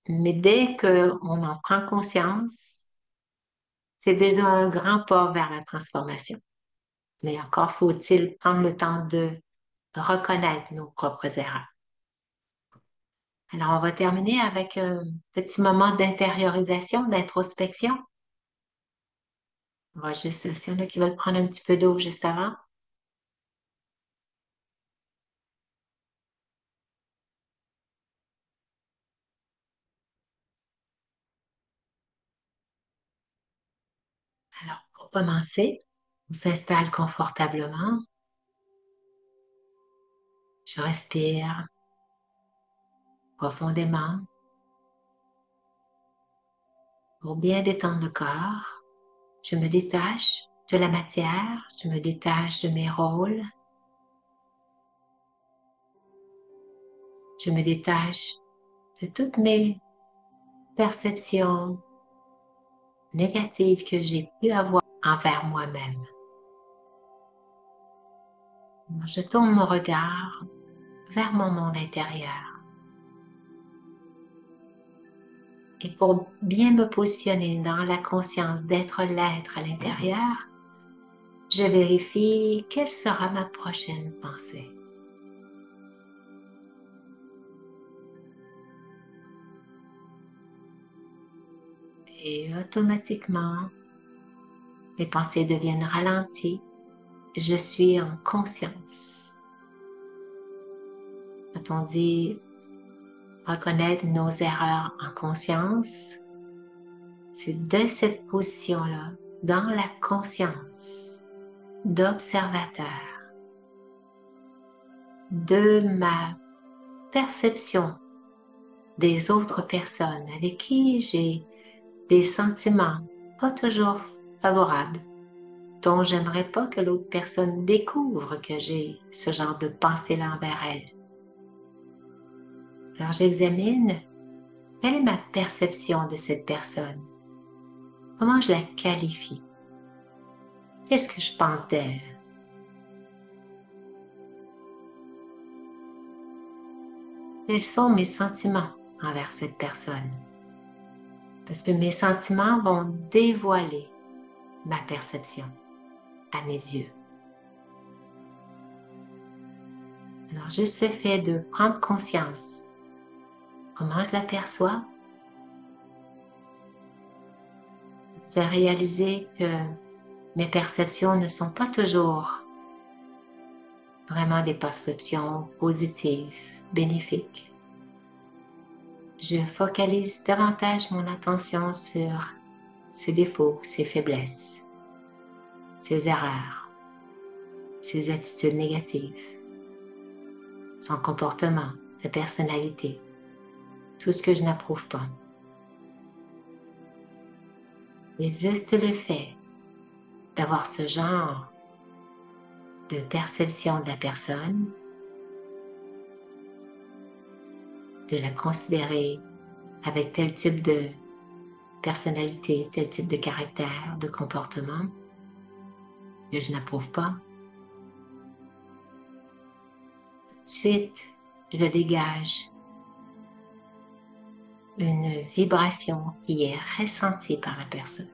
Mais dès qu'on en prend conscience, c'est déjà un grand pas vers la transformation. Mais encore faut-il prendre le temps de reconnaître nos propres erreurs. Alors, on va terminer avec un petit moment d'intériorisation, d'introspection. On va juste, s'il y en a qui veulent prendre un petit peu d'eau juste avant. Alors, pour commencer, on s'installe confortablement. Je respire profondément pour bien détendre le corps. Je me détache de la matière, je me détache de mes rôles, je me détache de toutes mes perceptions négatives que j'ai pu avoir envers moi-même. Je tourne mon regard vers mon monde intérieur. Et pour bien me positionner dans la conscience d'être l'être à l'intérieur, je vérifie quelle sera ma prochaine pensée. Et automatiquement, mes pensées deviennent ralenties. Je suis en conscience. Quand on dit reconnaître nos erreurs en conscience, c'est de cette position-là, dans la conscience d'observateur, de ma perception des autres personnes avec qui j'ai des sentiments pas toujours favorables, dont j'aimerais pas que l'autre personne découvre que j'ai ce genre de pensée-là envers elle. Alors j'examine quelle est ma perception de cette personne, comment je la qualifie, qu'est-ce que je pense d'elle. Quels sont mes sentiments envers cette personne? Parce que mes sentiments vont dévoiler ma perception à mes yeux. Alors, juste le fait de prendre conscience, comment je l'aperçois, de réaliser que mes perceptions ne sont pas toujours vraiment des perceptions positives, bénéfiques. Je focalise davantage mon attention sur ses défauts, ses faiblesses, ses erreurs, ses attitudes négatives, son comportement, sa personnalité, tout ce que je n'approuve pas. Et juste le fait d'avoir ce genre de perception de la personne, de la considérer avec tel type de personnalité, tel type de caractère, de comportement que je n'approuve pas. Ensuite, je dégage une vibration qui est ressentie par la personne.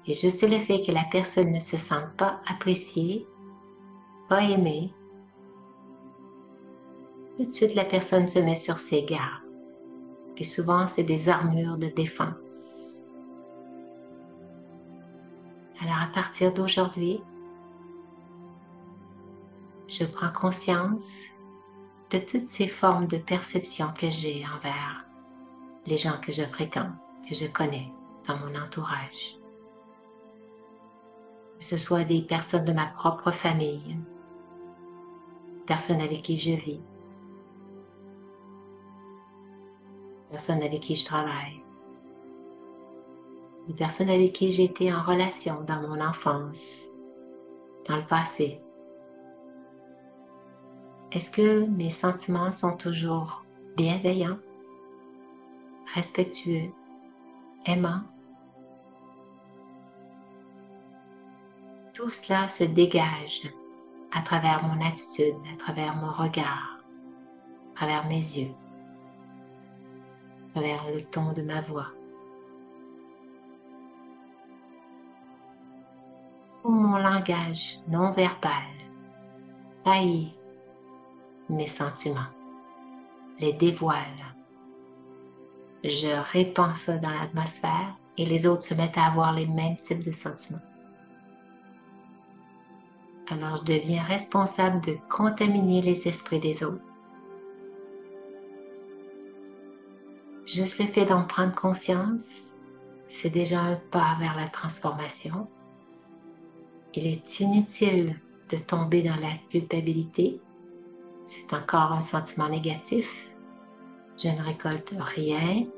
Et juste le fait que la personne ne se sente pas appréciée, pas aimée, tout de suite la personne se met sur ses gardes. Et souvent, c'est des armures de défense. Alors, à partir d'aujourd'hui, je prends conscience de toutes ces formes de perception que j'ai envers les gens que je fréquente, que je connais dans mon entourage. Que ce soit des personnes de ma propre famille, personnes avec qui je vis, personnes avec qui je travaille, des personnes avec qui j'ai été en relation dans mon enfance, dans le passé. Est-ce que mes sentiments sont toujours bienveillants, respectueux, aimants? Tout cela se dégage à travers mon attitude, à travers mon regard, à travers mes yeux, à travers le ton de ma voix. Mon langage non verbal trahit mes sentiments, les dévoile. Je répands ça dans l'atmosphère et les autres se mettent à avoir les mêmes types de sentiments. Alors je deviens responsable de contaminer les esprits des autres. Juste le fait d'en prendre conscience, c'est déjà un pas vers la transformation. Il est inutile de tomber dans la culpabilité. C'est encore un sentiment négatif. Je ne récolte rien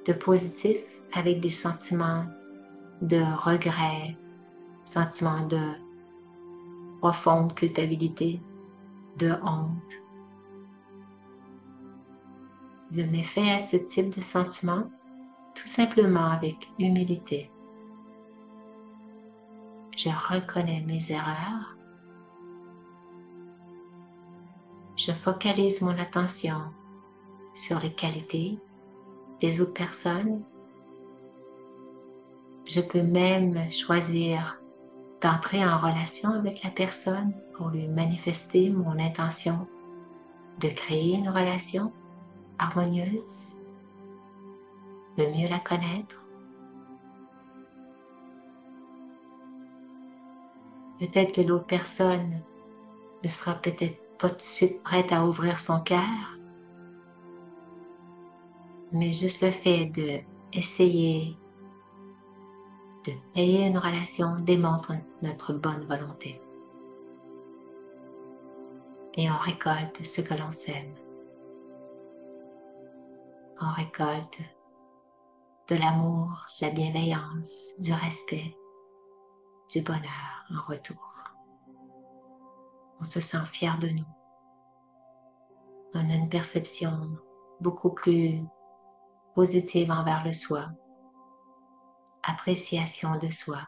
de positif avec des sentiments de regret, sentiments de profonde culpabilité, de honte. Je mets fin à ce type de sentiment tout simplement avec humilité. Je reconnais mes erreurs. Je focalise mon attention sur les qualités des autres personnes. Je peux même choisir d'entrer en relation avec la personne pour lui manifester mon intention de créer une relation harmonieuse, de mieux la connaître. Peut-être que l'autre personne ne sera peut-être pas tout de suite prête à ouvrir son cœur, mais juste le fait d'essayer de créer une relation démontre notre bonne volonté. Et on récolte ce que l'on sème. On récolte de l'amour, de la bienveillance, du respect, du bonheur en retour. On se sent fier de nous. On a une perception beaucoup plus positive envers le soi, appréciation de soi,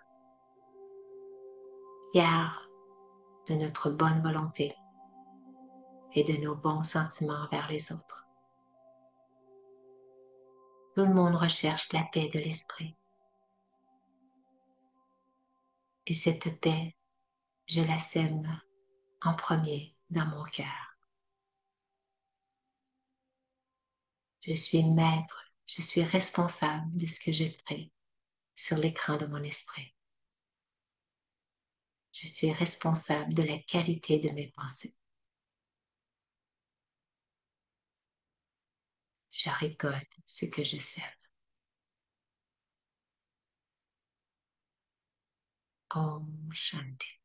fier de notre bonne volonté et de nos bons sentiments envers les autres. Tout le monde recherche la paix de l'esprit. Et cette paix, je la sème en premier dans mon cœur. Je suis maître, je suis responsable de ce que je crée sur l'écran de mon esprit. Je suis responsable de la qualité de mes pensées. Je récolte ce que je sème. Om Shanti.